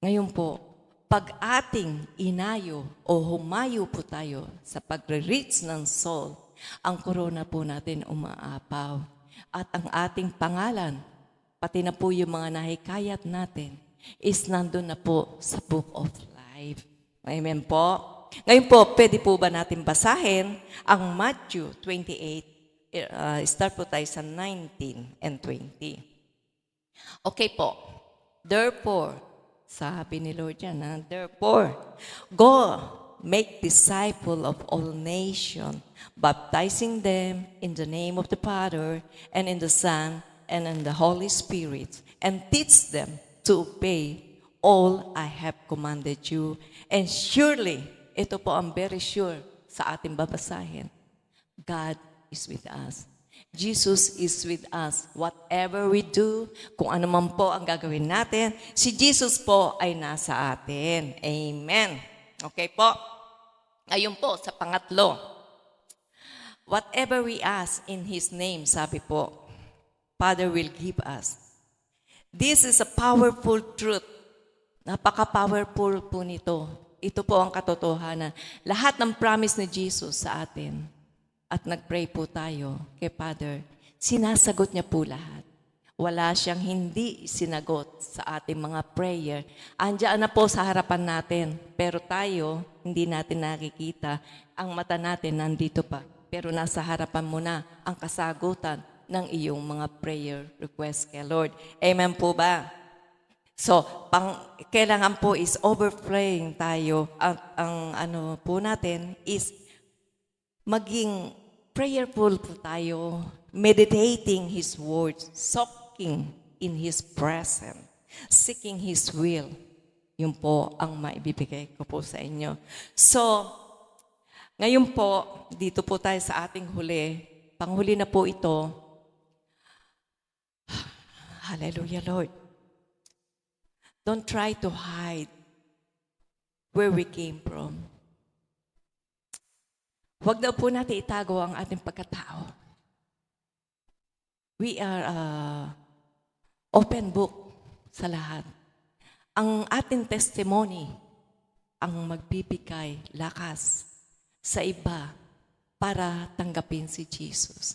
Ngayon po, pag ating inayo o humayo po tayo sa pagre-reach ng soul, ang corona po natin umaapaw. At ang ating pangalan, pati na po yung mga nahikayat natin, is nandun na po sa Book of Life. Amen po. Ngayon po, pwede po ba natin basahin ang Matthew 28, start po tayo sa 19 and 20. Okay po. Therefore, sabi ni Lord yan, therefore, go, make disciple of all nations, baptizing them in the name of the Father, and in the Son, and in the Holy Spirit, and teach them to obey all I have commanded you. And surely, ito po ang very sure sa ating babasahin, God is with us. Jesus is with us. Whatever we do, kung ano man po ang gagawin natin, si Jesus po ay nasa atin. Amen. Okay po? Ayun po, sa pangatlo. Whatever we ask in His name, sabi po, Father will give us. This is a powerful truth. Napaka-powerful po nito. Ito po ang katotohanan. Lahat ng promise ni Jesus sa atin, at nag-pray po tayo kay Father, sinasagot niya po lahat. Wala siyang hindi sinagot sa ating mga prayer. Andiyan na po sa harapan natin. Pero tayo, hindi natin nakikita. Ang mata natin nandito pa. Pero nasa harapan mo na ang kasagutan ng iyong mga prayer request kay Lord. Amen po ba? So, kailangan po is overflowing tayo. Ang ano po natin is maging prayerful po tayo, meditating His words, soaking in His presence, seeking His will. Yun po ang maibibigay ko po sa inyo. So, ngayon po, dito po tayo sa ating huli. Panghuli na po ito. Hallelujah, Lord. Don't try to hide where we came from. Huwag daw po natin itago ang ating pagkatao. We are open book sa lahat. Ang ating testimony ang magbibigay lakas sa iba para tanggapin si Jesus.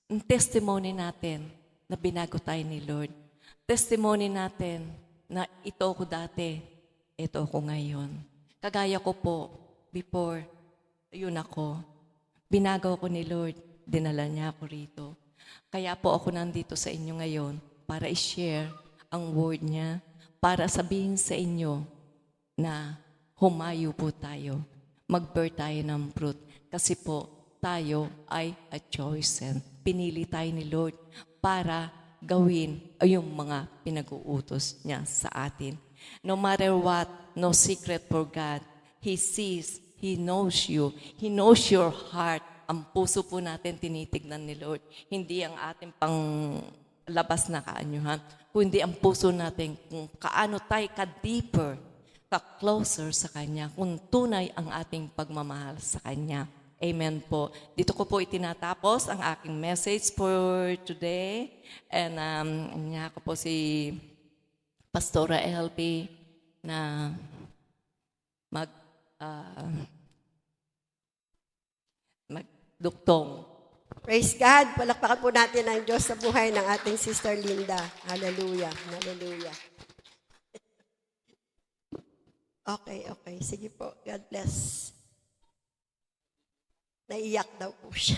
Ang testimony natin na binago tayo ni Lord. Testimony natin na ito ko dati, ito ko ngayon. Kagaya ko po, before, yun ako. Binagaw ko ni Lord, dinala niya ako rito. Kaya po ako nandito sa inyo ngayon para i-share ang word niya, para sabihin sa inyo na humayo po tayo, mag-bear tayo ng fruit. Kasi po, tayo ay a chosen. Pinili tayo ni Lord para gawin yung mga pinag-uutos niya sa atin. No matter what, no secret for God. He sees, He knows you. He knows your heart. Ang puso po natin tinitignan ni Lord. Hindi ang ating pang labas na kaanyuhan, kundi ang puso natin kung kaano tayo ka-deeper, ka-closer sa Kanya, kung tunay ang ating pagmamahal sa Kanya. Amen po. Dito ko po itinatapos ang aking message for today. And niya ko po si Pastora LP na magduktong. Praise God. Palakpakan po natin ang Diyos sa buhay ng ating Sister Linda. Hallelujah. Hallelujah. Okay. Sige po. God bless. Naiyak daw po siya.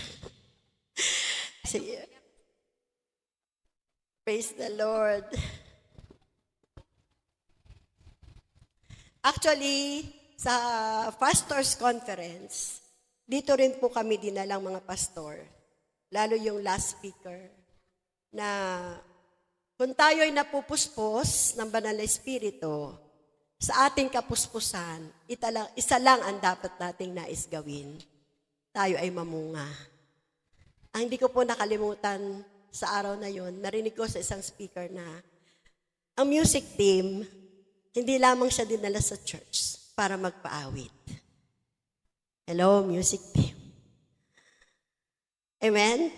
Sige. Praise the Lord. Actually, sa Pastors Conference, dito rin po kami dinalang mga pastor, lalo yung last speaker, na kung tayo'y napupuspos ng banal na espiritu, sa ating kapuspusan, isa lang ang dapat nating nais gawin. Tayo ay mamunga. Ang hindi ko po nakalimutan sa araw na yon, narinig ko sa isang speaker na ang music team, hindi lamang siya dinala sa church para magpaawit. Hello, music team. Amen?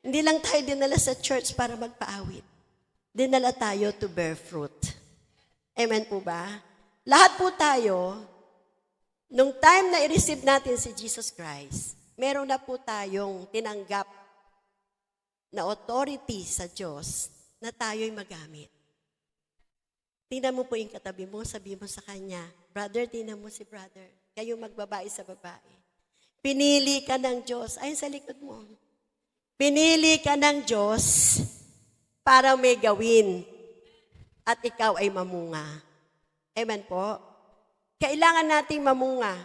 Hindi lang tayo dinala sa church para magpaawit. Dinala tayo to bear fruit. Amen po ba? Lahat po tayo, nung time na i-receive natin si Jesus Christ, meron na po tayong tinanggap na authority sa Diyos na tayo'y magamit. Tingnan mo po yung katabi mo, sabi mo sa kanya, brother, tingnan mo si brother. Kayo magbabae sa babae. Pinili ka ng Diyos. Ayun sa likod mo. Pinili ka ng Diyos para may gawin. at ikaw ay mamunga. Amen po? Kailangan nating mamunga.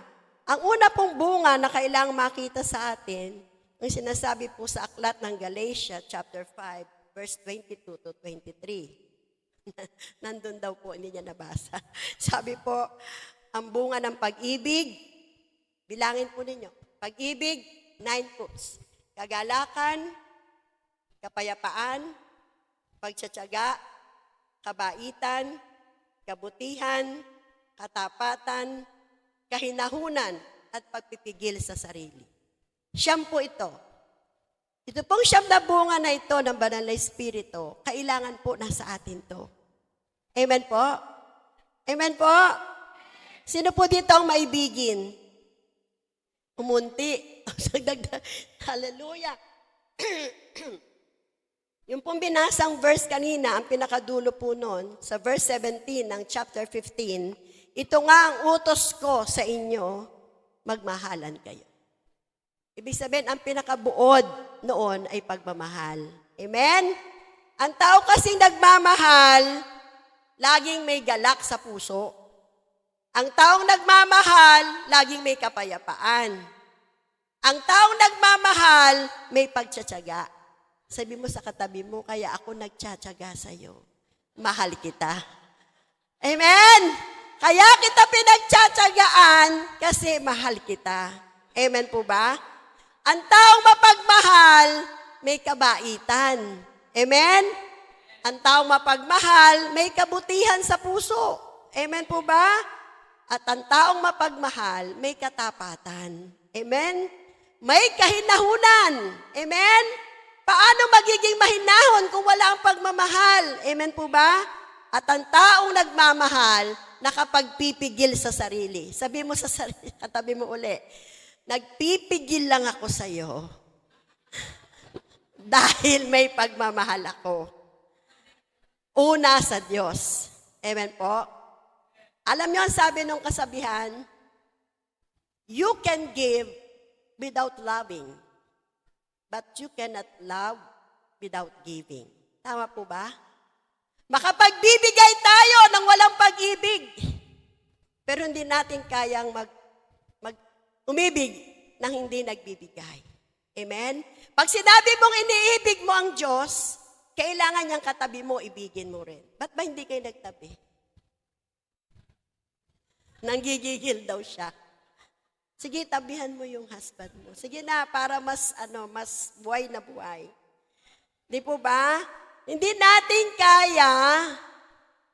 Ang una pong bunga na kailangang makita sa atin, ang sinasabi po sa aklat ng Galatia, chapter 5, verse 22 to 23. Nandun daw po, hindi niya nabasa. Sabi po, ang bunga ng pag-ibig, bilangin po ninyo, pag-ibig, 9 fruits. Kagalakan, kapayapaan, pagtsatsaga, kabaitan, kabutihan, katapatan, kahinahunan, at pagpipigil sa sarili. Siyam po ito. Ito pong siyam na bunga na ito ng Banal na Espiritu, kailangan po nasa atin to. Amen po? Amen po? Sino po dito ang maibigin? Umunti. Hallelujah. Yung pong binasang verse kanina, ang pinakadulo po nun, sa verse 17 ng chapter 15, ito nga ang utos ko sa inyo, magmahalan kayo. Ibig sabihin, ang pinakabuod noon ay pagmamahal. Amen? Ang tao kasing nagmamahal, laging may galak sa puso. Ang taong nagmamahal, laging may kapayapaan. Ang taong nagmamahal, may pagtsatsaga. Sabi mo sa katabi mo, kaya ako nagtsatsaga sa'yo. Mahal kita. Amen? Kaya kita pinagtsatsagaan kasi mahal kita. Amen po ba? Ang taong mapagmahal, may kabaitan. Amen? Ang taong mapagmahal, may kabutihan sa puso. Amen po ba? At ang taong mapagmahal, may katapatan. Amen? May kahinahunan. Amen? Paano magiging mahinahon kung wala ang pagmamahal? Amen po ba? At ang taong nagmamahal, nakapagpipigil sa sarili. Sabi mo sa sarili, katabi mo uli, nagpipigil lang ako sa iyo dahil may pagmamahal ako. Una sa Diyos. Amen po? Alam niyo ang sabi ng kasabihan, you can give without loving, but you cannot love without giving. Tama po ba? Makapagbibigay tayo ng walang pag-ibig, pero hindi natin kayang umibig nang hindi nagbibigay. Amen? Pag sinabi mong iniibig mo ang Diyos, kailangan niyang katabi mo, ibigin mo rin. Ba't ba hindi kayo nagtabi? Nanggigigil daw siya. Sige, tabihan mo yung husband mo. Sige na, para mas buhay na buhay. Di po ba? Hindi natin kaya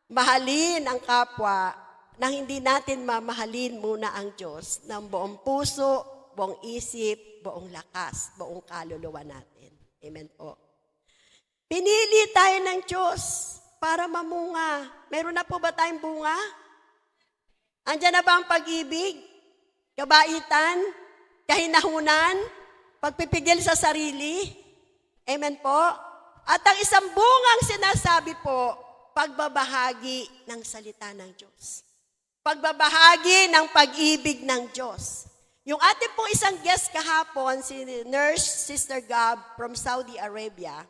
mahalin ang kapwa nang hindi natin mamahalin muna ang Diyos ng buong puso, buong isip, buong lakas, buong kaluluwa natin. Amen po. Pinili tayo ng Diyos para mamunga. Meron na po ba tayong bunga? Andiyan na ba ang pag-ibig, kabaitan, kahinahunan, pagpipigil sa sarili? Amen po? At ang isang bungang sinasabi po, pagbabahagi ng salita ng Diyos. Pagbabahagi ng pag-ibig ng Diyos. Yung ating pong isang guest kahapon, si Nurse Sister Gab from Saudi Arabia,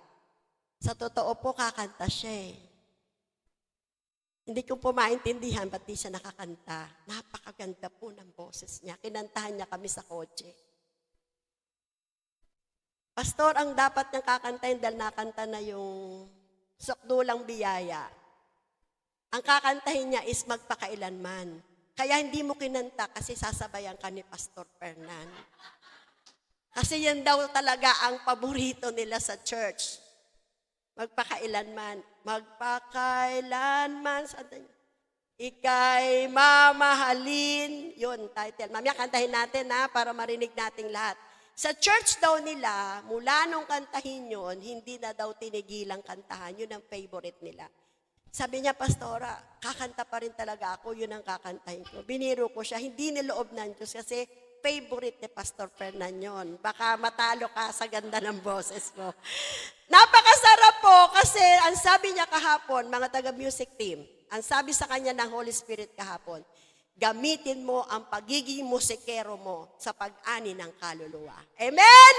sa totoo po kakanta siya eh. Hindi ko po maintindihan ba't di siya nakakanta. Napakaganda po ng boses niya. Kinantahan niya kami sa kotse. Pastor, ang dapat niyang kakantahin dahil nakanta na yung Sukdulang Biyaya. Ang kakantahin niya is Magpakailanman. Kaya hindi mo kinanta kasi sasabayan ka ni Pastor Fernan. Kasi yan daw talaga ang paborito nila sa church. Magpakailanman. Magpakailanman. Ika'y mamahalin. Yun, title. Mamaya kantahin natin para marinig nating lahat. Sa church daw nila, mula nung kantahin yun, hindi na daw tinigilang kantahan. Yun ang favorite nila. Sabi niya, Pastora, kakanta pa rin talaga ako, yun ang kakantahin ko. Biniro ko siya, hindi niloob ng Diyos kasi favorite ni Pastor Fernan yun. Baka matalo ka sa ganda ng boses mo. Napakasarap po kasi ang sabi niya kahapon, mga taga-music team, ang sabi sa kanya ng Holy Spirit kahapon, gamitin mo ang pagiging musikero mo sa pag-ani ng kaluluwa. Amen?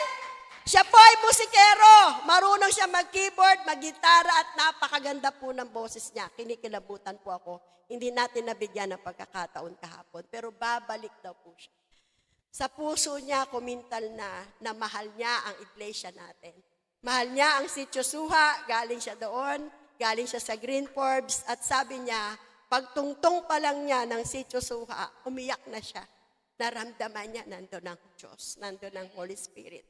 Siya po ay musikero. Marunong siya mag-keyboard, mag-gitara at napakaganda po ng boses niya. Kinikilabutan po ako. Hindi natin nabigyan ng pagkakataon kahapon. Pero babalik daw po siya. Sa puso niya, kumintal na mahal niya ang iglesia natin. Mahal niya ang Sitio Suha, galing siya doon, galing siya sa Green Forbes, at sabi niya, pagtungtong pa lang niya ng Sitio Suha, umiyak na siya. Naramdaman niya, nandun ang Diyos, nandun ang Holy Spirit.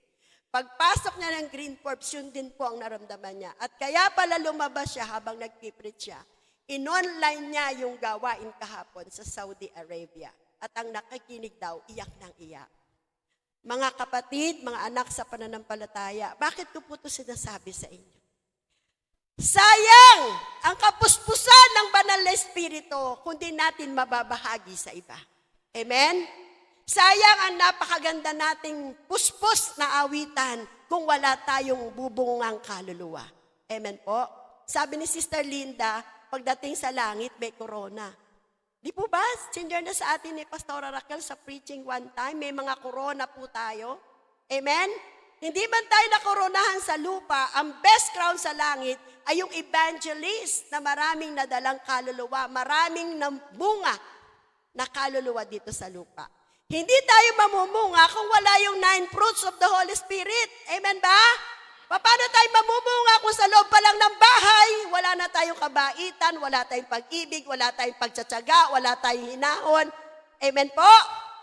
Pagpasok niya ng Green Forbes, yun din po ang naramdaman niya. At kaya pala lumabas siya habang nagpipreach siya. In-online niya yung gawain kahapon sa Saudi Arabia. At ang nakikinig daw, iyak ng iyak. Mga kapatid, mga anak sa pananampalataya, bakit ko po ito sinasabi sa inyo? Sayang ang kapuspusan ng banal na Espiritu kung di natin mababahagi sa iba. Amen? Sayang ang napakaganda nating puspos na awitan kung wala tayong bubungang kaluluwa. Amen po? Sabi ni Sister Linda, pagdating sa langit, may corona. Di po ba? Senior na sa atin ni Pastora Raquel sa preaching one time, may mga corona po tayo. Amen? Hindi man tayo nakoronahan sa lupa, ang best crown sa langit ay yung evangelist na maraming nadalang kaluluwa, maraming bunga na kaluluwa dito sa lupa. Hindi tayo mamumunga kung wala yung 9 fruits of the Holy Spirit. Amen ba? Paano tayo mamumunga kung sa loob pa lang ng bahay, wala na tayong kabaitan, wala tayong pag-ibig, wala tayong pagtsatsaga, wala tayong hinahon. Amen po?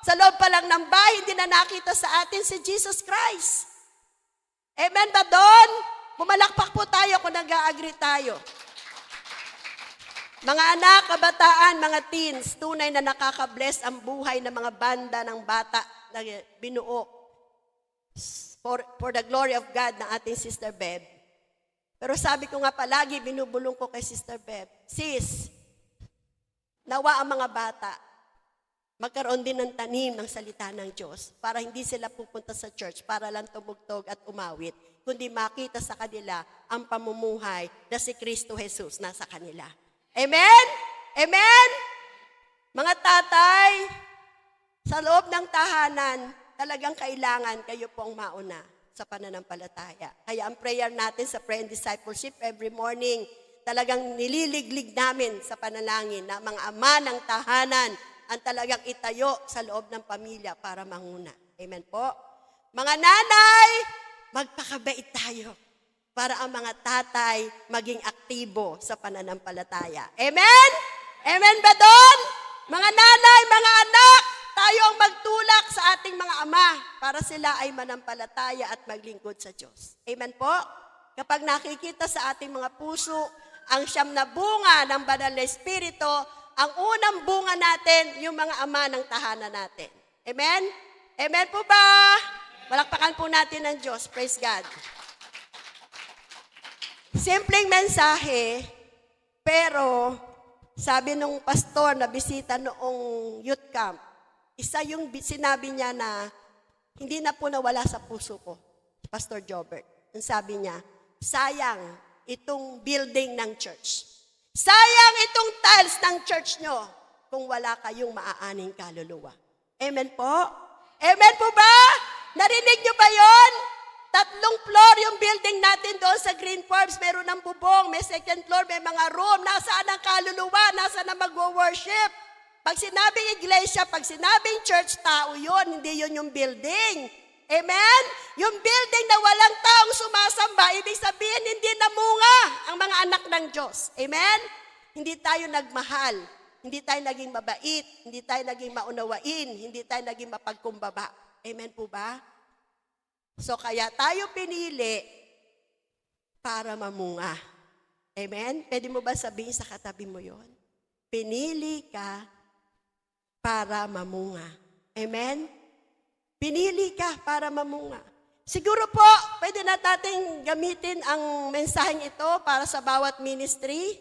Sa loob pa lang ng bahay, hindi na nakita sa atin si Jesus Christ. Amen ba doon? Pumalakpak po tayo kung nag-agree tayo. Mga anak, kabataan, mga teens, tunay na nakaka-bless ang buhay ng mga banda ng bata na binuo for the glory of God ng ating Sister Beb. Pero sabi ko nga palagi, binubulong ko kay Sister Beb, sis, nawa ang mga bata, magkaroon din ng tanim ng salita ng Diyos para hindi sila pupunta sa church para lang tumugtog at umawit, kundi makita sa kanila ang pamumuhay na si Kristo Jesus nasa kanila. Amen? Amen? Mga tatay, sa loob ng tahanan, talagang kailangan kayo pong mauna sa pananampalataya. Kaya ang prayer natin sa prayer and discipleship every morning, talagang nililiglig namin sa panalangin na mga ama ng tahanan ang talagang itayo sa loob ng pamilya para manguna. Amen po? Mga nanay, magpakabait tayo para ang mga tatay maging aktibo sa pananampalataya. Amen? Amen ba doon? Mga nanay, mga anak, tayo ang magtulak sa ating mga ama para sila ay manampalataya at maglingkod sa Diyos. Amen po? Kapag nakikita sa ating mga puso ang siyam na bunga ng banal na Espiritu, ang unang bunga natin, yung mga ama ng tahanan natin. Amen? Amen po ba? Malakpakan po natin ng Diyos. Praise God. Simpleng mensahe, pero sabi nung pastor na bisita noong youth camp, isa yung sinabi niya na hindi na po nawala sa puso ko, Pastor Jobert. Ang sabi niya, sayang itong building ng church. Sayang itong tiles ng church nyo kung wala kayong maaaning kaluluwa. Amen po? Amen po ba? Narinig nyo ba yon? 3 floor yung building natin doon sa Green Forbes. Meron ng bubong, may 2nd floor, may mga room. Nasaan ang kaluluwa? Nasaan ang mag-worship? Pag sinabing iglesia, pag sinabing church, tao yun, hindi yun yung building. Amen? Yung building na walang taong sumasamba, ibig sabihin, hindi namunga ang mga anak ng Diyos. Amen? Hindi tayo nagmahal. Hindi tayo naging mabait. Hindi tayo naging maunawain. Hindi tayo naging mapagkumbaba. Amen po ba? So kaya tayo pinili para mamunga. Amen? Pwede mo ba sabihin sa katabi mo yon? Pinili ka para mamunga. Amen? Pinili ka para mamunga. Siguro po, pwede na natin gamitin ang mensaheng ito para sa bawat ministry.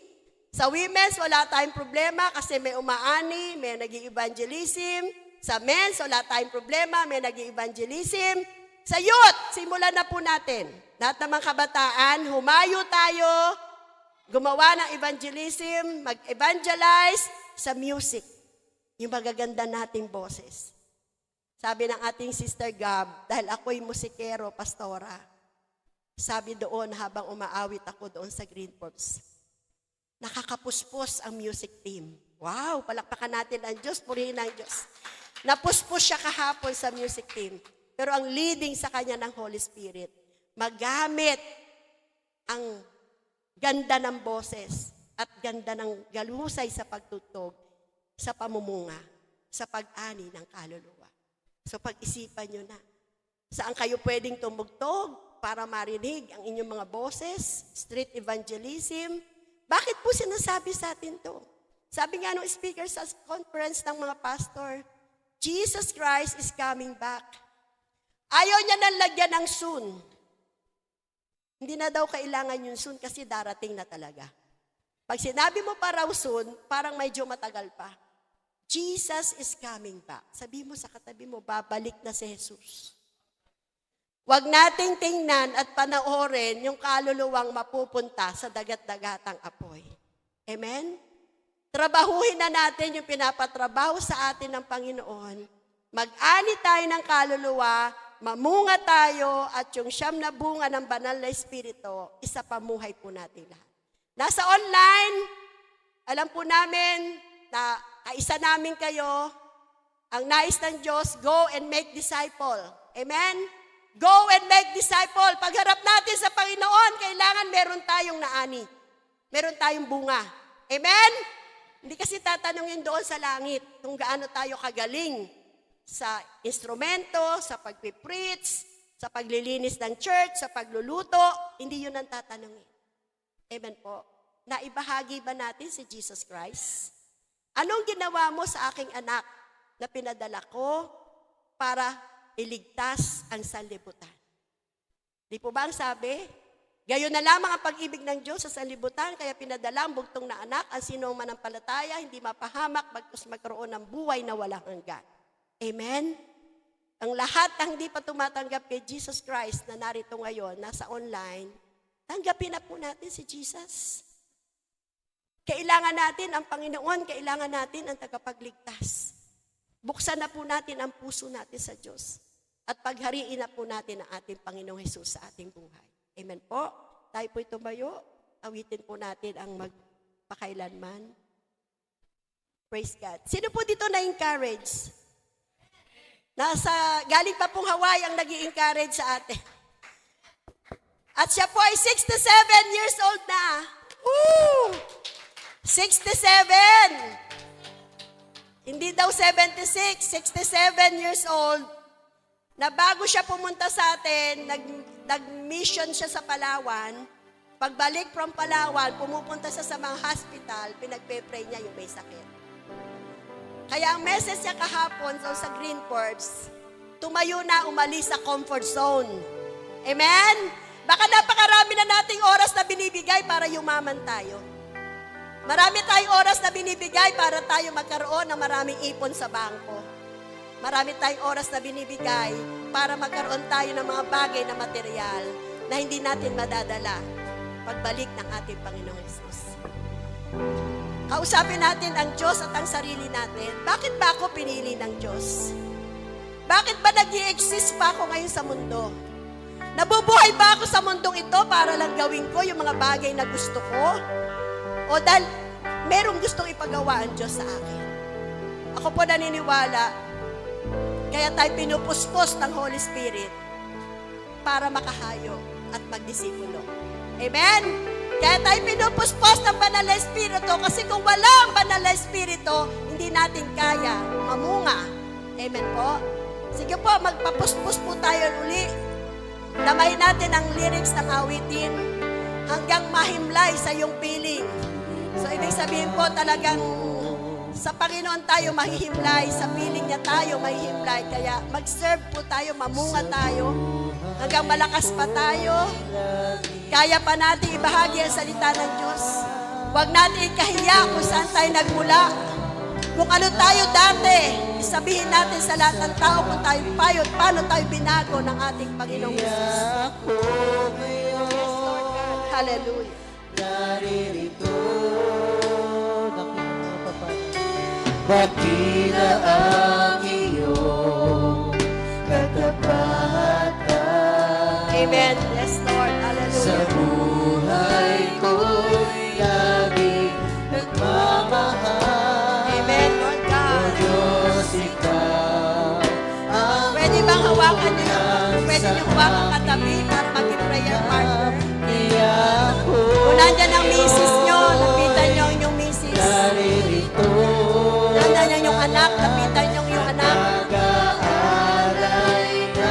Sa women's, wala tayong problema kasi may umaani, may nag-evangelism. Sa men's, wala tayong problema, may nag-evangelism. Sa youth, simulan na po natin. Lahat ng mga kabataan, humayo tayo, gumawa ng evangelism, mag-evangelize sa music. Yung magaganda nating boses. Sabi ng ating Sister Gab, dahil ako'y musikero, pastora, sabi doon habang umaawit ako doon sa Green Forbes, nakakapuspos ang music team. Wow, palakpakan natin ang Diyos, purihin ang Diyos. Napuspos siya kahapon sa music team. Pero ang leading sa kanya ng Holy Spirit, magamit ang ganda ng boses at ganda ng galusay sa pagtutog, sa pamumuga, sa pag-ani ng kaluluwa. So pag-isipan nyo na, saan kayo pwedeng tumugtog para marinig ang inyong mga boses, street evangelism. Bakit po sinasabi sa atin to? Sabi nga nung speaker sa conference ng mga pastor, Jesus Christ is coming back. Ayaw niya nang lagyan ng soon. Hindi na daw kailangan yung soon kasi darating na talaga. Pag sinabi mo pa raw soon, parang medyo matagal pa. Jesus is coming back. Sabi mo sa katabi mo, babalik na si Jesus. Huwag nating tingnan at panoorin yung kaluluwang mapupunta sa dagat-dagatang apoy. Amen? Trabahuhin na natin yung pinapatrabaho sa atin ng Panginoon. Mag-ani tayo ng kaluluwa, mamunga tayo, at yung siyam na bunga ng banal na Espiritu, isa pamuhay po natin lahat. Nasa online, alam po namin na kaisa namin kayo, ang nais ng Diyos, go and make disciple. Amen? Go and make disciple. Pagharap natin sa Panginoon, kailangan meron tayong naani. Meron tayong bunga. Amen? Hindi kasi tatanungin doon sa langit kung gaano tayo kagaling sa instrumento, sa pagpipreach, sa paglilinis ng church, sa pagluluto. Hindi yun ang tatanungin. Amen po. Naibahagi ba natin si Jesus Christ? Anong ginawa mo sa aking anak na pinadala ko para iligtas ang sanlibutan? Di po ba ang sabi? Gayon na lamang ang pag-ibig ng Diyos sa sanlibutan, kaya pinadala ang bugtong na anak, ang sinong manampalataya, hindi mapahamak, bagkus magkaroon ng buhay na walang hanggan. Amen? Ang lahat ng hindi pa tumatanggap kay Jesus Christ na narito ngayon, nasa online, tanggapin na po natin si Jesus. Kailangan natin ang Panginoon, kailangan natin ang tagapagligtas. Buksan na po natin ang puso natin sa Diyos. At paghariin na po natin ang ating Panginoong Hesus sa ating buhay. Amen po. Tayo po'y tumayo. Awitin po natin ang magpakailanman. Praise God. Sino po dito na-encourage? Galing pa pong Hawaii ang nag-i-encourage sa atin. At siya po ay 67 years old na. Woo! 67! Hindi daw 76, 67 years old. Na bago siya pumunta sa atin, nag-mission siya sa Palawan. Pagbalik from Palawan, pumupunta siya sa mga hospital, pinagpe-pray niya yung may sakit. Kaya ang message niya kahapon sa Green Forbes, tumayo na, umalis sa comfort zone. Amen? Baka napakarami na nating oras na binibigay para yumaman tayo. Marami tayong oras na binibigay para tayo magkaroon ng maraming ipon sa bangko. Marami tayong oras na binibigay para magkaroon tayo ng mga bagay na material na hindi natin madadala pagbalik ng ating Panginoong Hesus. Kausapin natin ang Diyos at ang sarili natin. Bakit ba ako pinili ng Diyos? Bakit ba nag-i-exist pa ako ngayon sa mundo? Nabubuhay ba ako sa mundong ito para lang gawin ko yung mga bagay na gusto ko? O dahil merong gustong ipagawa ang Diyos sa akin? Ako po naniniwala, kaya tayo pinupuspos ng Holy Spirit para makahayo at magdisipulo. Amen? Kaya tayo pinupuspos ng Banal na Espiritu kasi kung walang Banal na Espiritu, hindi natin kaya mamunga. Amen po? Sige po, magpapuspos po tayo uli. Damayin natin ang lyrics ng awitin hanggang mahimlay sa iyong piling. So, ibig sabihin po talagang sa Panginoon tayo mahihimlay, sa piling niya tayo mahihimlay. Kaya mag-serve po tayo, mamunga tayo, hanggang malakas pa tayo. Kaya pa natin ibahagi ang salita ng Diyos. Huwag natin ikahiya kung saan tayo nagmula. Kung ano tayo dati, isabihin natin sa lahat ng tao kung tayo payo, paano tayo binago ng ating Panginoong Jesus. Hallelujah. Naririto dakila ang iyong Amen. Yes, Lord. Sa Hallelujah. buhay ko'y laging nagmamahal. Amen, Lord O God. Diyos, Ikaw ang Pwede bang hawakan niyo? Pwede niyo hawakan katabi para maging prayer partner? iyak ko. Kung nandyan ang misis niyo, lapitan niyo ang inyong misis. Naririto, Nandyan ang inyong anak, lapitan niyo ang inyong anak. nag-aalay na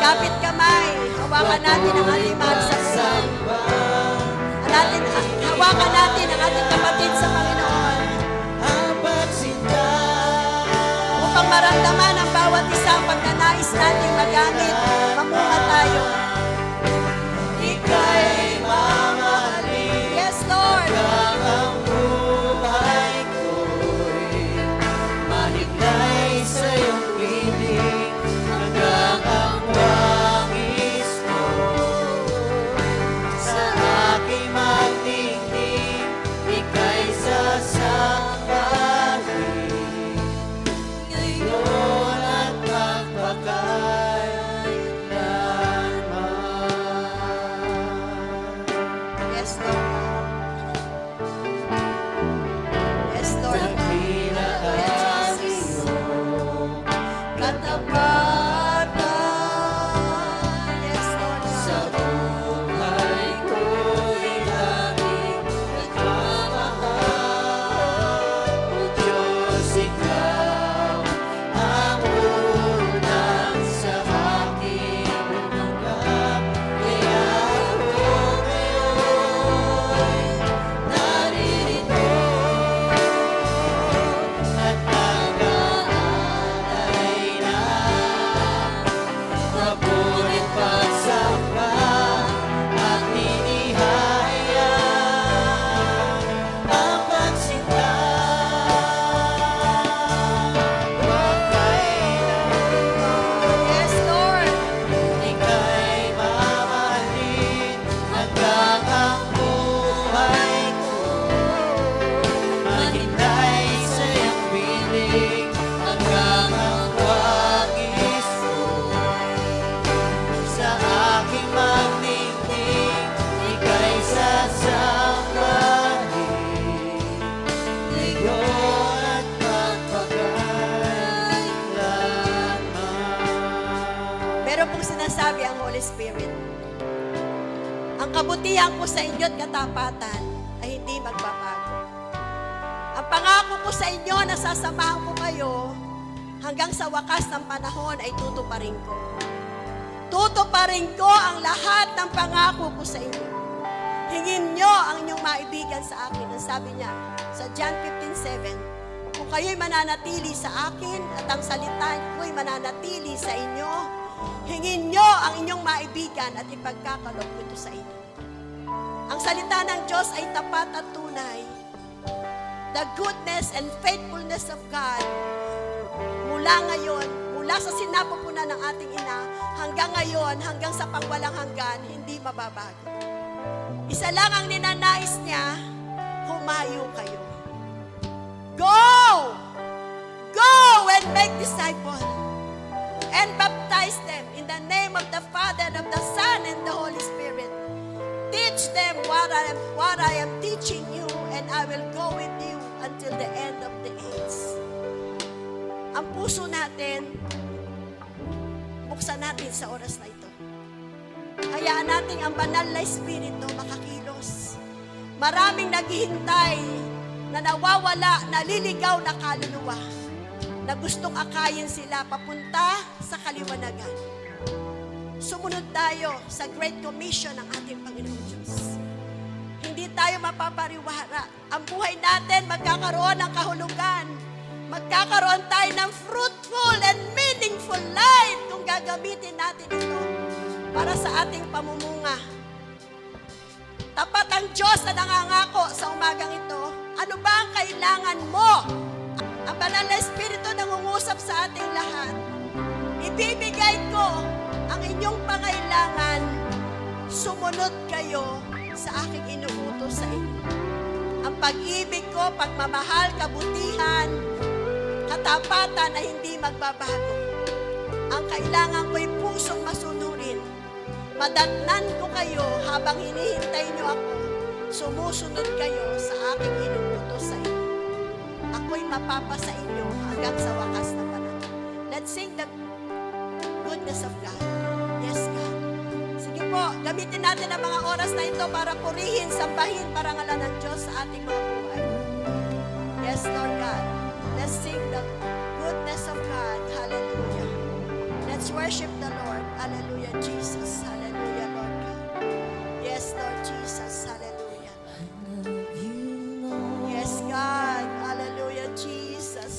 Kapit kamay, hawakan natin ang ating mahal sa buhay. Hawakan natin ang ating kapatid sa Panginoon ang pagsinta. upang maramdaman ang bawat isa ang pagnanais nating magamit. Mamunga tayo. Ika'y mamahalin. Yes, Lord. Ang buhay ko'y mahiglay sa iyong piling hanggang ang wangis mo. Sa aking magtingin, ika'y sasambahin. Ngayon at magpakailanman. Yes, Lord. Yes, Lord. Dakila ang iyong Katapatan. Yes, Lord. sa buhay ko'y laging nagmamahal. O Diyos, Ikaw ang unang sa aking bumanggap. Kaya ako ngayon naririto at nag-aalay na mabulit pagsamba at hinihaya ang pagsinta. Huwag kailanman Yes, Lord. ika'y mamahalin hanggang ang buhay ko. Maghintay sa iyong piling hanggang ang wangis mo. Sa aking magtingting, ika'y sasambahin. Ngayon at magpakailanman. Meron pong sinasabi ang Holy Spirit. Ang kabutihan ko sa inyo at katapatan ay hindi magbabago. Ang pangako ko sa inyo na sasamahan ko kayo hanggang sa wakas ng panahon ay tutuparin ko. Tutuparin ko ang lahat ng pangako ko sa inyo. Hingin nyo ang inyong maibigan sa akin. Ang sabi niya sa John 15:7, kung kayo'y mananatili sa akin at ang salita ko'y mananatili sa inyo, hingin nyo ang inyong maibigan at ipagkakaloob ko ito sa inyo. Ang salita ng Diyos ay tapat at tunay. The goodness and faithfulness of God mula ngayon, mula sa sinapupunan ng ating ina, hanggang ngayon, hanggang sa pangwalang hanggan, hindi mababago. Isa lang ang ninanais niya, humayo kayo. Go! Go and make disciples and baptize them in the name of the Father, of the Son, and the Holy Spirit. Teach them what I am teaching you, and I will go with you until the end of the age. Ang puso natin, buksan natin sa oras na ito. Hayaan natin ang banal na Espiritu makakilos. Maraming naghihintay na nawawala, naliligaw na kaluluwa, na gustong akayin sila papunta sa kaliwanagan. Sumunod tayo sa Great Commission ng ating Panginoong Diyos. Hindi tayo mapapariwara. Ang buhay natin magkakaroon ng kahulugan. Magkakaroon tayo ng fruitful and meaningful life kung gagamitin natin ito para sa ating pamumuga. Tapat ang Diyos na nangangako sa umagang ito. Ano ba ang kailangan mo? Ang banal na Espiritu nangungusap sa ating lahat. Ibibigay ko ang inyong pangailangan. Sumunod kayo sa aking inuutos sa inyo. Ang pag-ibig ko, pagmamahal, kabutihan, katapatan na hindi magbabago. Ang kailangan ko'y pusong masunurin. madatnan ko kayo habang hinihintay niyo ako. Sumusunod kayo sa aking inuutos sa inyo. Ako'y mapapasa inyo hanggang sa wakas na panahon. Let's sing the goodness of God. Yes, God. Sige po, gamitin natin ang mga oras na ito para purihin, sambahin, parangalan ng Diyos sa ating mga buhay. Yes, Lord God. Let's sing the goodness of God. Hallelujah. Let's worship the Lord. Hallelujah, Jesus. Hallelujah, Lord God. Yes, Lord Jesus. Hallelujah. Yes, God. Hallelujah, Jesus.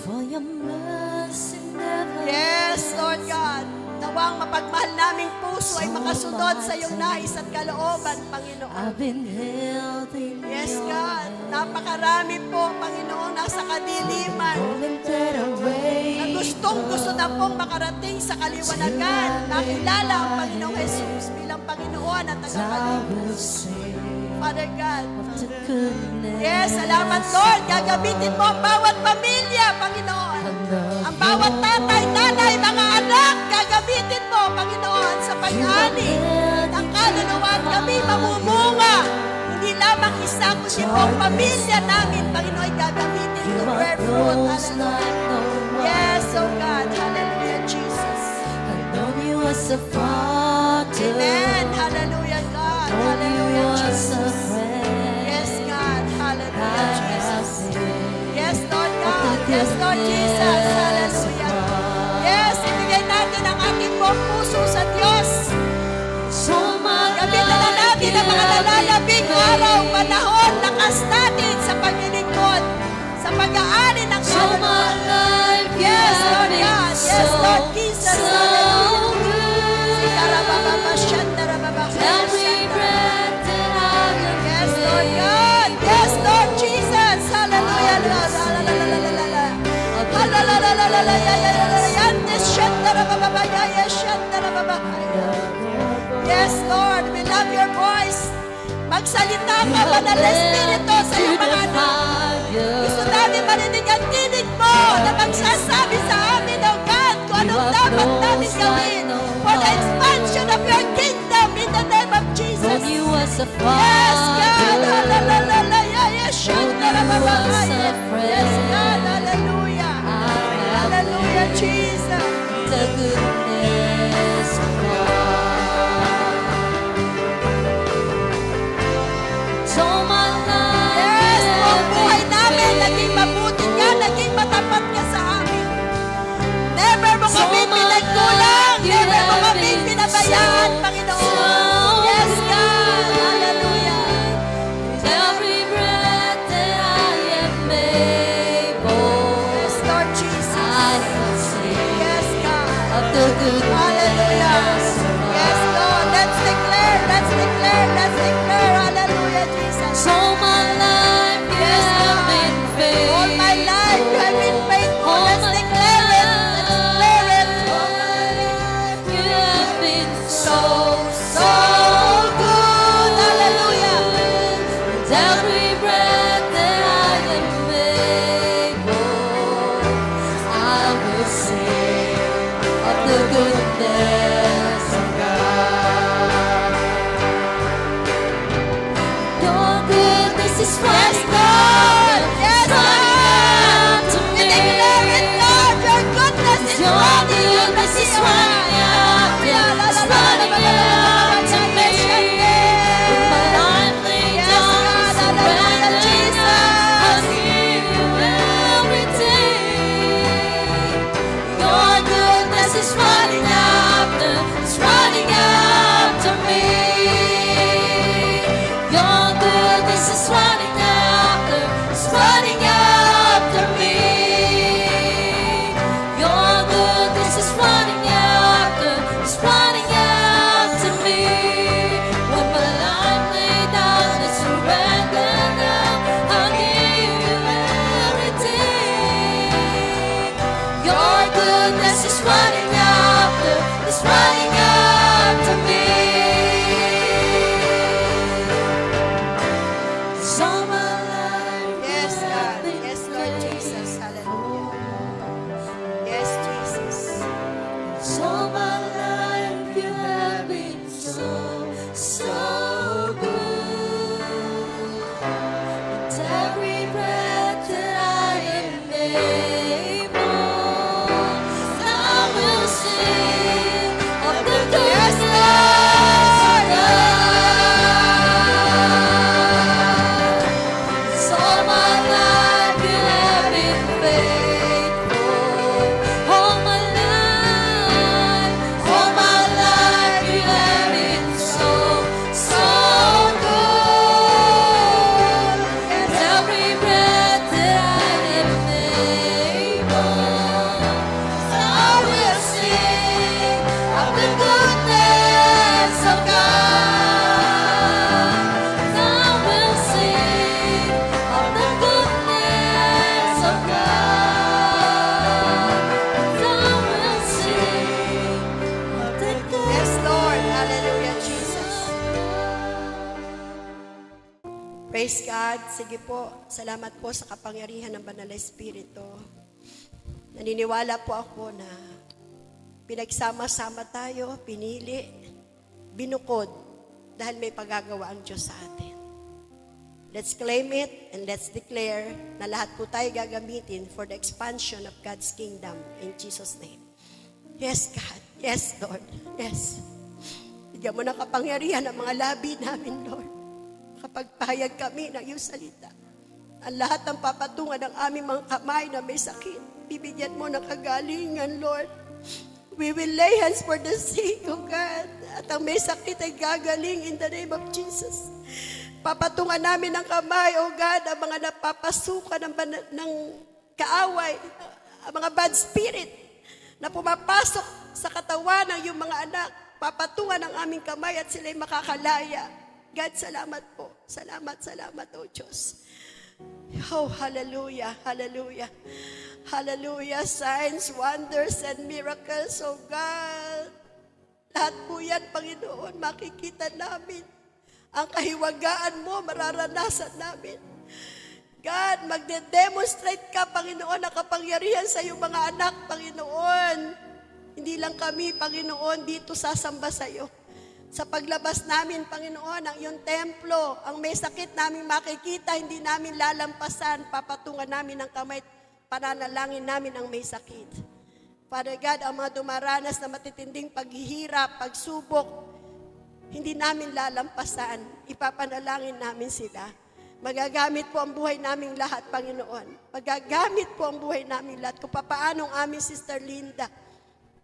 For your mercy never Yes, Lord God. Nawang mapagmahal naming puso ay makasunod sa iyong nais at kalooban, Panginoon. I've been held in Yes, your God. Napakarami po, Panginoon, nasa kadiliman. limited away. Na gustong-gusto na pong makarating sa kaliwanagan. Nakilala ang Panginoong Jesus bilang Panginoon at I tagapagligtas. will sing Father God. the goodness. Yes, salamat Lord. Gagamitin mo ang bawat pamilya, Panginoon. Ang bawat tatay, nanay, mga anak, gagamitin mo, Panginoon, sa pag-ani ng kaluluwa at kami mamumunga. Hindi lamang isa, kundi buong pamilya namin, Panginoon, gagamitin to bear fruit. Hallelujah. Yes, oh God. Hallelujah, Jesus. I know you as a father. Amen. Hallelujah, God. Know you Hallelujah, as a Jesus. friend. Yes, God. Hallelujah, I Jesus. have been Yes, Lord God. Yes, Lord Jesus. Hallelujah. Yes, ibigay natin ang ating buong puso sa Diyos. so my Gamitin na natin ang mga nalalabing araw, panahon, lakas natin sa paglilingkod, sa pag-aani ng so my kaluluwa. life you Yes, have Lord been God. Yes, so, Lord Jesus. so Hallelujah. good. Sikarabababa, shandarababa, Every breath that I am Yes, Lord God. Yes, Lord Jesus. Hallelujah, Lord. Hallelujah. Yes, Lord, we love your voice. Magsalita ka, Banal na Espiritu, sa iyong mga anak. Gusto namin marinig ang tinig mo na magsasabi sa amin, oh God, kung anong dapat namin gawin for the expansion of your kingdom in the name of Jesus. Known you as a Yes, father. God. Hallelujah. Yes, Shandarababa. as a friend. Yes, God. Hallelujah. Hallelujah, Jesus. The goodness of God. So my life Yes, buong buhay has namin, been naging mabuti ka, naging matapat ka sa amin. Never mo kami pinagkulang. Never mo kami pinabayaan, Panginoon. Yes, God. Hallelujah. every breath that I am able. Yes, Lord Jesus. I will sing Yes, God. of the goodness Hallelujah. of God. Yes, Lord. Let's declare. Let's declare. Let's declare. Hallelujah, Jesus. So my life you Yes, have God. been faithful. All my life, you have been faithful. All Let's Praise God. Sige po. Salamat po sa kapangyarihan ng Banal na Espiritu. Naniniwala po ako na pinagsama-sama tayo, pinili, binukod dahil may pagagawa ang Diyos sa atin. Let's claim it and let's declare na lahat po tayo gagamitin for the expansion of God's kingdom in Jesus' name. Yes, God. Yes, Lord. Yes. Bigyan mo ng kapangyarihan ang mga labi namin, Lord. Kapag pahayag kami ng iyong salita, ang lahat ng papatungan ng aming mga kamay na may sakit, bibigyan mo ng kagalingan, Lord. We will lay hands for the sick, O God. At ang may sakit ay gagaling in the name of Jesus. Papatungan namin ng kamay, O God, ang mga napapasukan ng kaaway, ang mga bad spirit na pumapasok sa katawan ng iyong mga anak. Papatungan ang aming kamay at sila'y makakalaya. God, salamat po. Salamat, salamat, O Diyos. Oh, hallelujah, hallelujah. Hallelujah, signs, wonders, and miracles, O God. Lahat po yan, Panginoon, makikita namin. Ang kahiwagaan mo, mararanasan namin. God, magde-demonstrate ka, Panginoon, ang kapangyarihan sa iyong mga anak, Panginoon. Hindi lang kami, Panginoon, dito sasamba sa iyo. Sa paglabas namin, Panginoon, ang iyong templo, ang may sakit namin makikita, hindi namin lalampasan, papatungan namin ang kamay, pananalangin namin ang may sakit. Father God, ang mga dumaranas na matitinding paghihirap, pagsubok, hindi namin lalampasan, ipapanalangin namin sila. Magagamit po ang buhay naming lahat, Panginoon. Magagamit po ang buhay naming lahat. Kung papaano ang aming Sister Linda,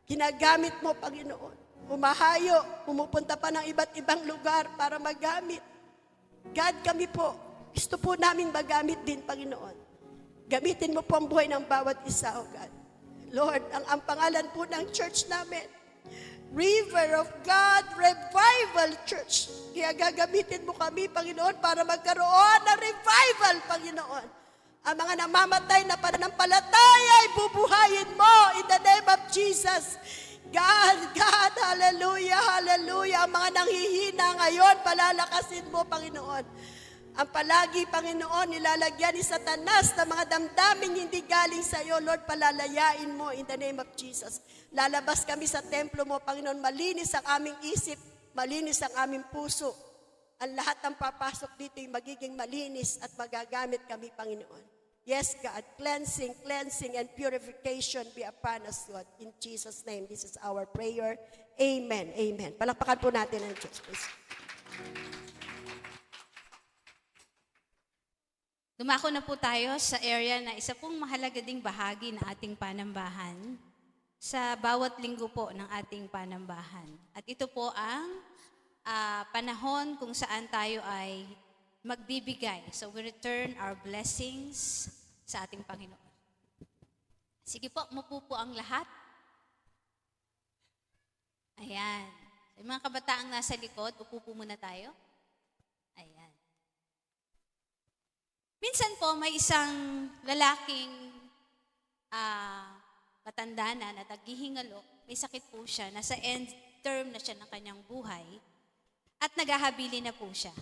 ginagamit mo, Panginoon. Humahayo, pumupunta pa ng iba't ibang lugar para magamit. God, kami po, gusto po namin magamit din, Panginoon. Gamitin mo po ang buhay ng bawat isa, O God. Lord, ang pangalan po ng church namin, River of God Revival Church. Kaya gagamitin mo kami, Panginoon, para magkaroon ng revival, Panginoon. Ang mga namamatay na pananampalataya ay bubuhayin mo in the name of Jesus. God, hallelujah, hallelujah. Ang mga nanghihina ngayon, palalakasin mo, Panginoon. Ang palagi, Panginoon, nilalagyan ni Satanas na mga damdaming hindi galing sa iyo, Lord, palalayain mo in the name of Jesus. Lalabas kami sa templo mo, Panginoon, malinis ang aming isip, malinis ang aming puso. Ang lahat ng papasok dito ay magiging malinis at magagamit kami, Panginoon. Yes, God, cleansing, and purification be upon us, Lord. In Jesus' name, this is our prayer. Amen, amen. Palakpakan po natin ang Diyos, please. Dumako na po tayo sa area na isa pong mahalaga ding bahagi ng ating panambahan sa bawat linggo po ng ating panambahan. At ito po ang panahon kung saan tayo ay magbibigay. So we return our blessings sa ating Panginoon. Sige po, umupo po ang lahat. Ayan. Yung mga kabataang nasa likod, upo po muna tayo. Ayan. Minsan po, may isang lalaking matanda na naghihingalo. May sakit po siya. Nasa end term na siya ng kanyang buhay. At naghahabili na po siya.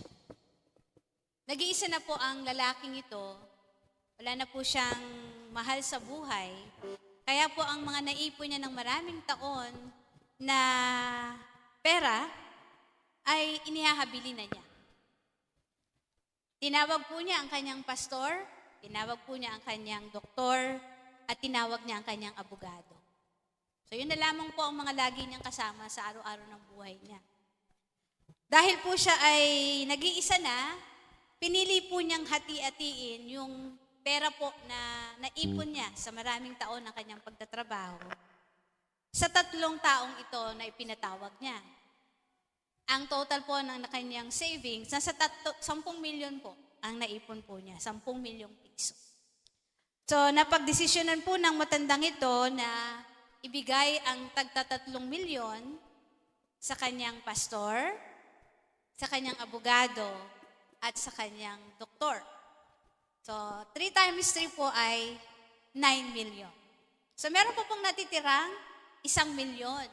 Nag-iisa na po ang lalaking ito. Wala na po siyang mahal sa buhay. Kaya po ang mga naipon niya ng maraming taon na pera ay inihahabili na niya. Tinawag po niya ang kanyang pastor, tinawag po niya ang kanyang doktor, at tinawag niya ang kanyang abogado. So yun na lamang po ang mga lagi niyang kasama sa araw-araw ng buhay niya. Dahil po siya ay nag-iisa na, pinili po niyang hati-hatiin yung pera po na naipon niya sa maraming taon ng kanyang pagtatrabaho sa 3 taong ito na ipinatawag niya. Ang total po ng kanyang savings, nasa 10 milyon po ang naipon po niya, 10 milyong piso. So, napagdesisyonan po ng matandang ito na ibigay ang tagta 3 milyon sa kanyang pastor, sa kanyang abogado, at sa kanyang doktor. So, 3 times 3 po ay 9 milyon. So, meron po pong natitirang 1 milyon.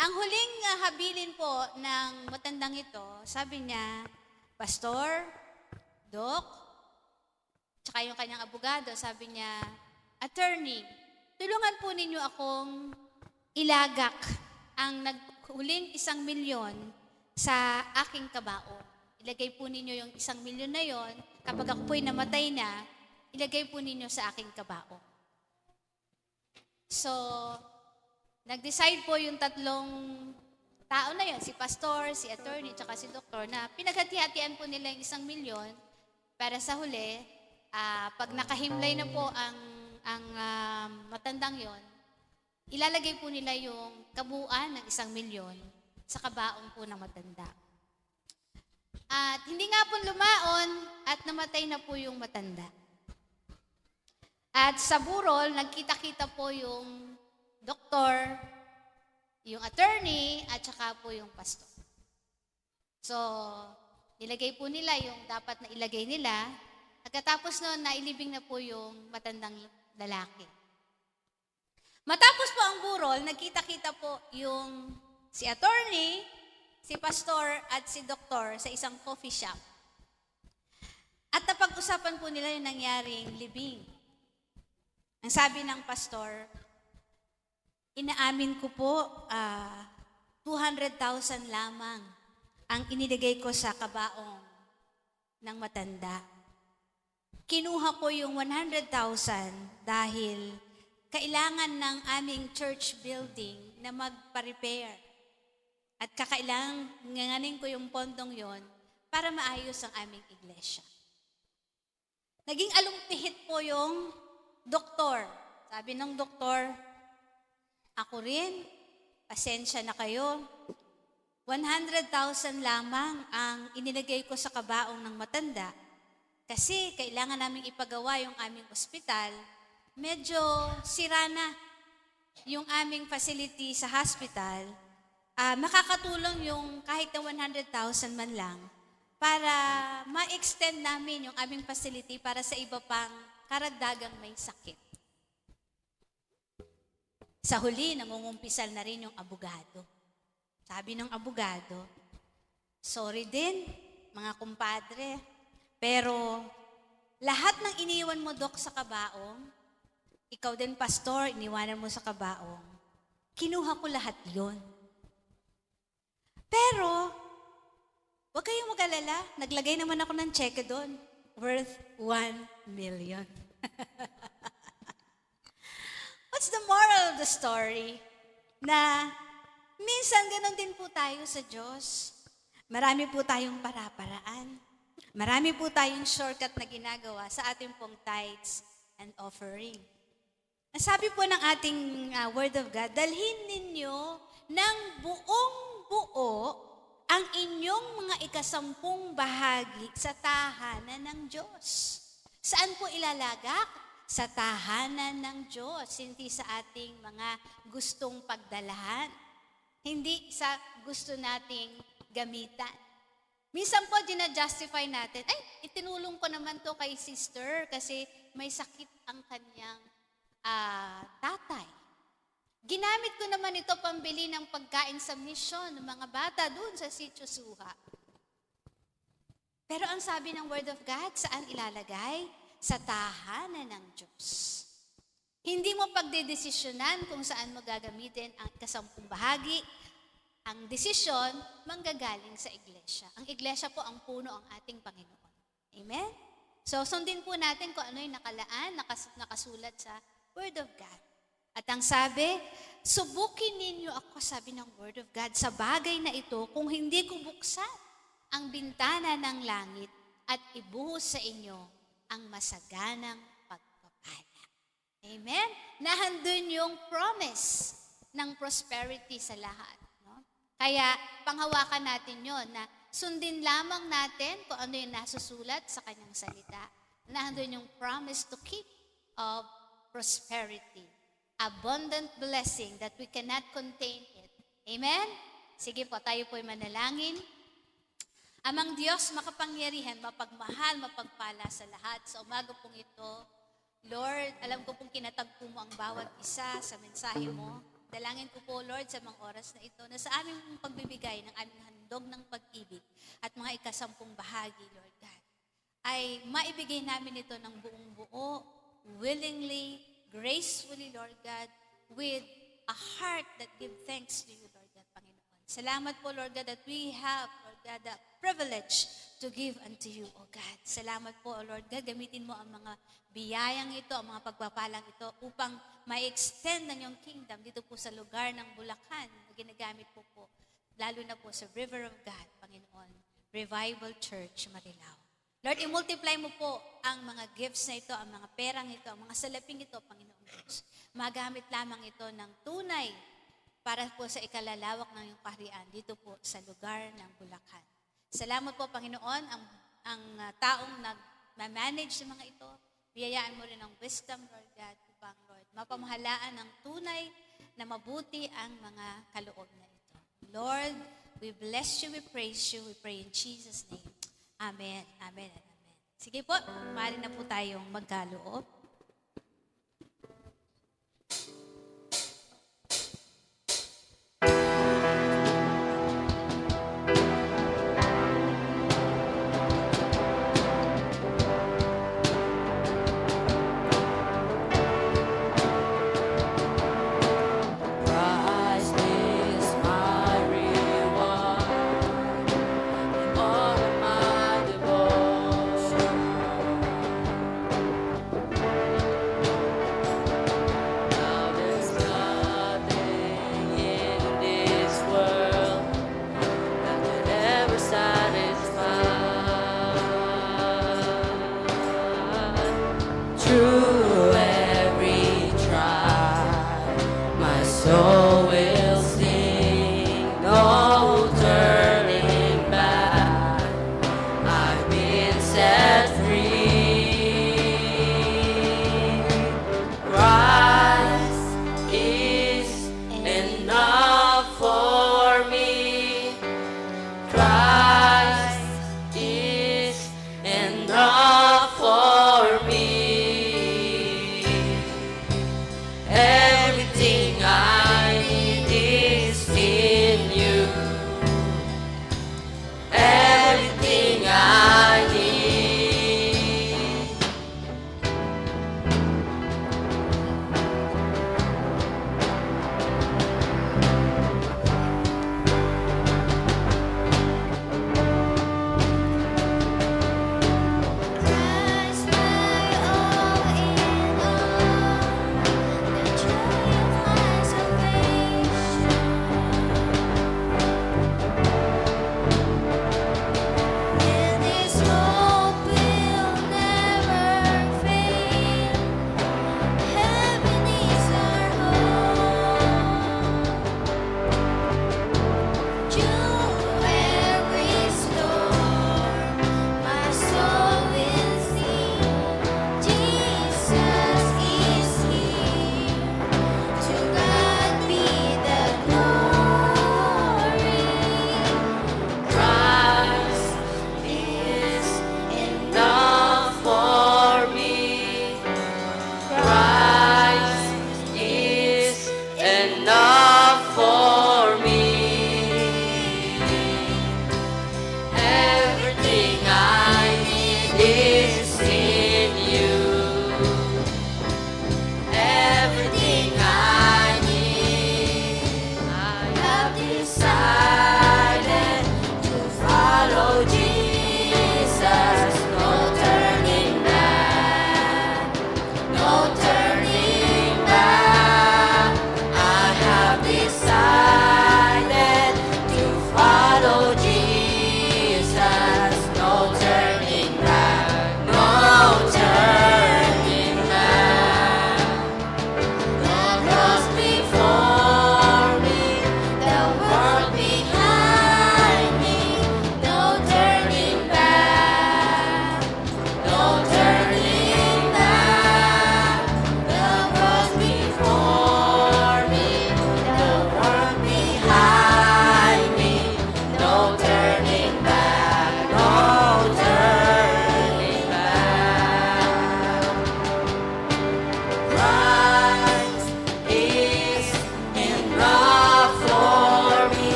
Ang huling habilin po ng matandang ito, sabi niya, Pastor, Dok, tsaka yung kanyang abogado, sabi niya, Attorney, tulungan po ninyo akong ilagak ang naghuling 1 milyon sa aking kabaong. Ilagay po ninyo yung 1 milyon na yon, kapag ako po'y namatay na, ilagay po ninyo sa aking kabaong. So, nag-decide po yung 3 tao na yon, si pastor, si attorney, tsaka si doktor, na pinaghati-hatian po nila yung 1 milyon para sa huli, pag nakahimlay na po ang matandang yon, ilalagay po nila yung kabuuan ng 1 milyon sa kabaong po ng matanda. At hindi nga po lumaon at namatay na po yung matanda. At sa burol, nagkita-kita po yung doktor, yung attorney, at saka po yung pastor. So, nilagay po nila yung dapat na ilagay nila. Pagkatapos noon, nailibing na po yung matandang lalaki. Matapos po ang burol, nagkita-kita po yung si attorney, si pastor, at si doktor sa isang coffee shop. At napag-usapan po nila yung nangyaring libing. Ang sabi ng pastor, inaamin ko po, 200,000 lamang ang inilagay ko sa kabaong ng matanda. Kinuha ko yung 100,000 dahil kailangan ng aming church building na magpa-repair. At kakailanganin ko yung pondong yon para maayos ang aming iglesia. Naging alumpihit po yung doktor. Sabi ng doktor, ako rin, pasensya na kayo. 100,000 lamang ang inilagay ko sa kabaong ng matanda kasi kailangan naming ipagawa yung aming ospital. Medyo sira na yung aming facility sa hospital. Makakatulong yung kahit na 100,000 man lang para ma-extend namin yung aming facility para sa iba pang karagdagang may sakit. Sa huli, nangungumpisal na rin yung abogado. Sabi ng abogado, sorry din, mga kumpadre, pero lahat ng iniwan mo, Dok, sa kabaong, ikaw din, pastor, iniwanan mo sa kabaong, kinuha ko lahat yon. Pero, huwag kayong mag-alala, naglagay naman ako ng cheque doon, worth 1 million. What's the moral of the story? Na minsan ganon din po tayo sa Diyos. Marami po tayong para-paraan. Marami po tayong shortcut na ginagawa sa ating pong tithes and offering. Ang sabi po ng ating Word of God, dalhin ninyo ng buong-buo ang inyong mga ikasampung bahagi sa tahanan ng Diyos. Saan po ilalagak? Sa tahanan ng Diyos, hindi sa ating mga gustong pagdalahan. Hindi sa gusto nating gamitan. Minsan po, dinajustify natin, ay, itinulong ko naman to kay sister kasi may sakit ang kanyang tatay. Ginamit ko naman ito pambili ng pagkain sa misyon ng mga bata dun sa Sitio Suha. Pero ang sabi ng Word of God, saan ilalagay? Sa tahanan ng Diyos. Hindi mo pagdedesisyonan kung saan mo gagamitin ang kasampung bahagi. Ang desisyon, manggagaling sa iglesia. Ang iglesia po ang puno ang ating Panginoon. Amen? So, sundin po natin kung ano yung nakalaan, nakasulat sa Word of God. At ang sabi, subukin ninyo ako, sabi ng Word of God, sa bagay na ito, kung hindi ko buksan ang bintana ng langit at ibuhos sa inyo ang masaganang pagpapala. Amen? Nahandun yung promise ng prosperity sa lahat. No? Kaya, panghawakan natin yon na sundin lamang natin kung ano yung nasusulat sa kanyang salita. Nahandun yung promise to keep of prosperity. Abundant blessing that we cannot contain it. Amen? Sige po, tayo po'y manalangin. Amang Diyos, makapangyarihan, mapagmahal, mapagpala sa lahat. Sa umaga pong ito, Lord, alam ko pong kinatagpo mo ang bawat isa sa mensahe mo. Dalangin ko po, Lord, sa mga oras na ito, na sa aming pagbibigay ng aming handog ng pag-ibig at mga ikasampung bahagi, Lord God, ay maibigay namin ito ng buong buo, willingly, gracefully, Lord God, with a heart that give thanks to you, Lord God, Panginoon. Salamat po, Lord God, that we have, Lord God, the privilege to give unto you, O God. Salamat po, O Lord God, gamitin mo ang mga biyayang ito, ang mga pagpapalang ito upang ma-extend ng iyong kingdom dito po sa lugar ng Bulacan na ginagamit po, lalo na po sa River of God, Panginoon, Revival Church, Marilao. Lord, i-multiply mo po ang mga gifts na ito, ang mga perang ito, ang mga salaping ito, Panginoon Diyos. Magamit lamang ito ng tunay para po sa ikalalawak ng iyong kaharian dito po sa lugar ng Bulacan. Salamat po, Panginoon, ang taong nag-manage ng mga ito. Biyayaan mo rin ang wisdom, Lord God, upang, Lord, mapamahalaan ng tunay na mabuti ang mga kaloob na ito. Lord, we bless you, we praise you, we pray in Jesus' name. Amen, amen, and amen. Sige po, maaari na po tayong magkaloob. Christ is my reward, all of my devotion.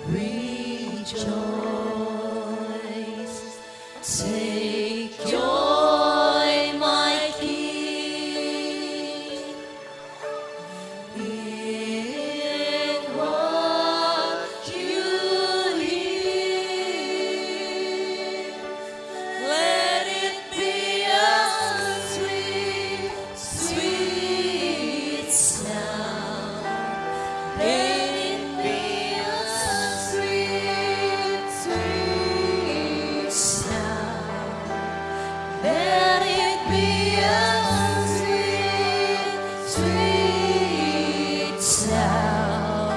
rejoice. Take joy, my King, in what you hear. Let it be a sweet, sweet sound. Let it be a sweet, sweet sound. Let it be a sweet, sweet sound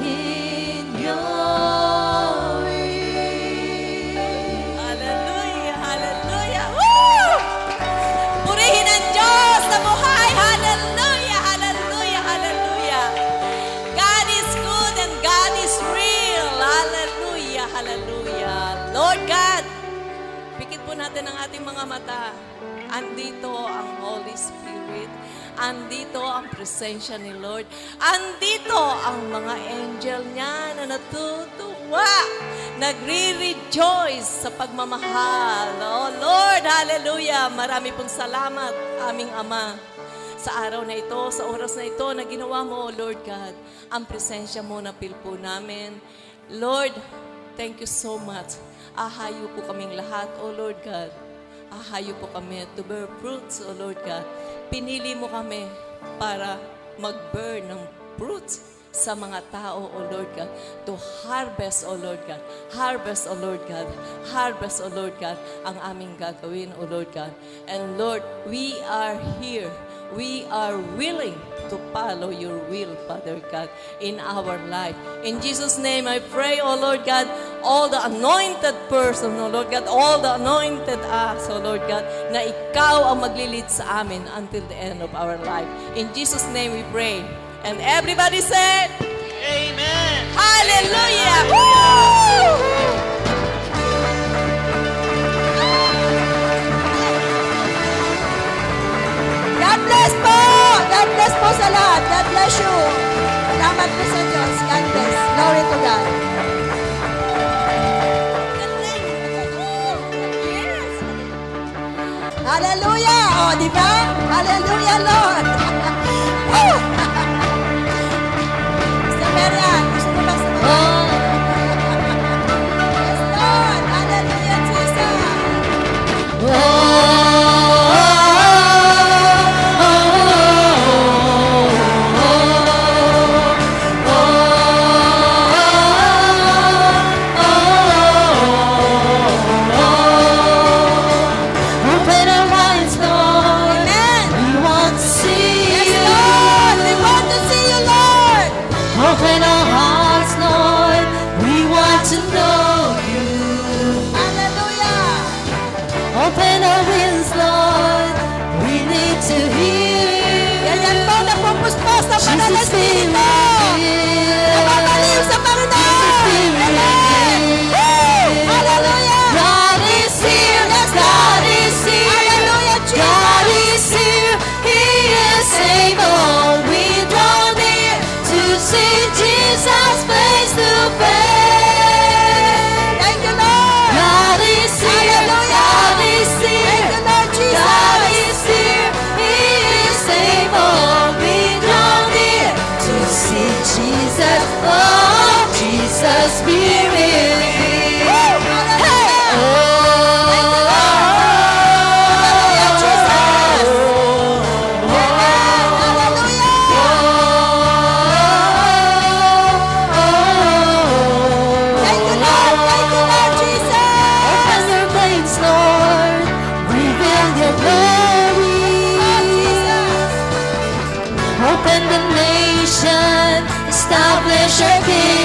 in your ear. Hallelujah! Hallelujah! Woo! Purihin ang Diyos na buhay! Hallelujah! Hallelujah! Hallelujah! God is good and God is real! Hallelujah! Hallelujah! Lord God, pikit po natin ang ating mga mata. Andito ang Holy Spirit. Andito ang presensya ni Lord. Andito ang mga angel niya na natutuwa. Nagre-rejoice sa pagmamahal. Oh Lord, hallelujah. Marami pong salamat, aming Ama. Sa araw na ito, sa oras na ito na ginawa mo, oh Lord God, ang presensya mo na pilpo namin. Lord, thank you so much. Ahayo po kaming lahat, oh Lord God. Ahayo po kami to bear fruits, O Lord God. Pinili mo kami para mag-bear ng fruits sa mga tao, O Lord God. To harvest, O Lord God. Harvest, O Lord God. Harvest, O Lord God, ang aming gagawin, O Lord God. And Lord, we are here. We are willing to follow your will, Father God, in our life. In Jesus' name, I pray, O Lord God, all the anointed person, O Lord God, all the anointed us, O Lord God, na ikaw ang maglilid sa amin until the end of our life. In Jesus' name we pray. And everybody said, Amen. Hallelujah! Woo! God bless po! God bless po sa lahat. God bless you. Salamat po sa Diyos. God bless. Glory to God. Hallelujah! O, di ba? Hallelujah, Lord! Woo! Mr. Marian, gusto mo ba sa mga? Yes, Lord! Hallelujah, Jesus! Open our eyes, Lord. Amen! We want to see Yes, you. Lord! We want to see you, Lord! Open our hearts, Lord. We want to know you. Hallelujah! Open our ears, Lord. We need to hear you. Ganyan po, napupuspos sa banal na Jesus, Espiritu! Napapaliw sa Panginoon! Amen! Woo! Hallelujah! God is here. Yes, God is here. Hallelujah, Jesus! God is here. He is able. We draw near to see Jesus face to face. Thank you, Lord! God is here. Hallelujah! God is here. Thank you, Lord Jesus! God is here. He is able. We draw near to see Jesus. Oh, Jesus, Spirit. Woo! Hallelujah! Hallelujah, Jesus! Amen! Hallelujah! Thank you, Lord! Thank you, Lord Jesus! Open your veins, Lord. Reveal your glory. Lord Jesus! Open the nation. Establish your kingdom.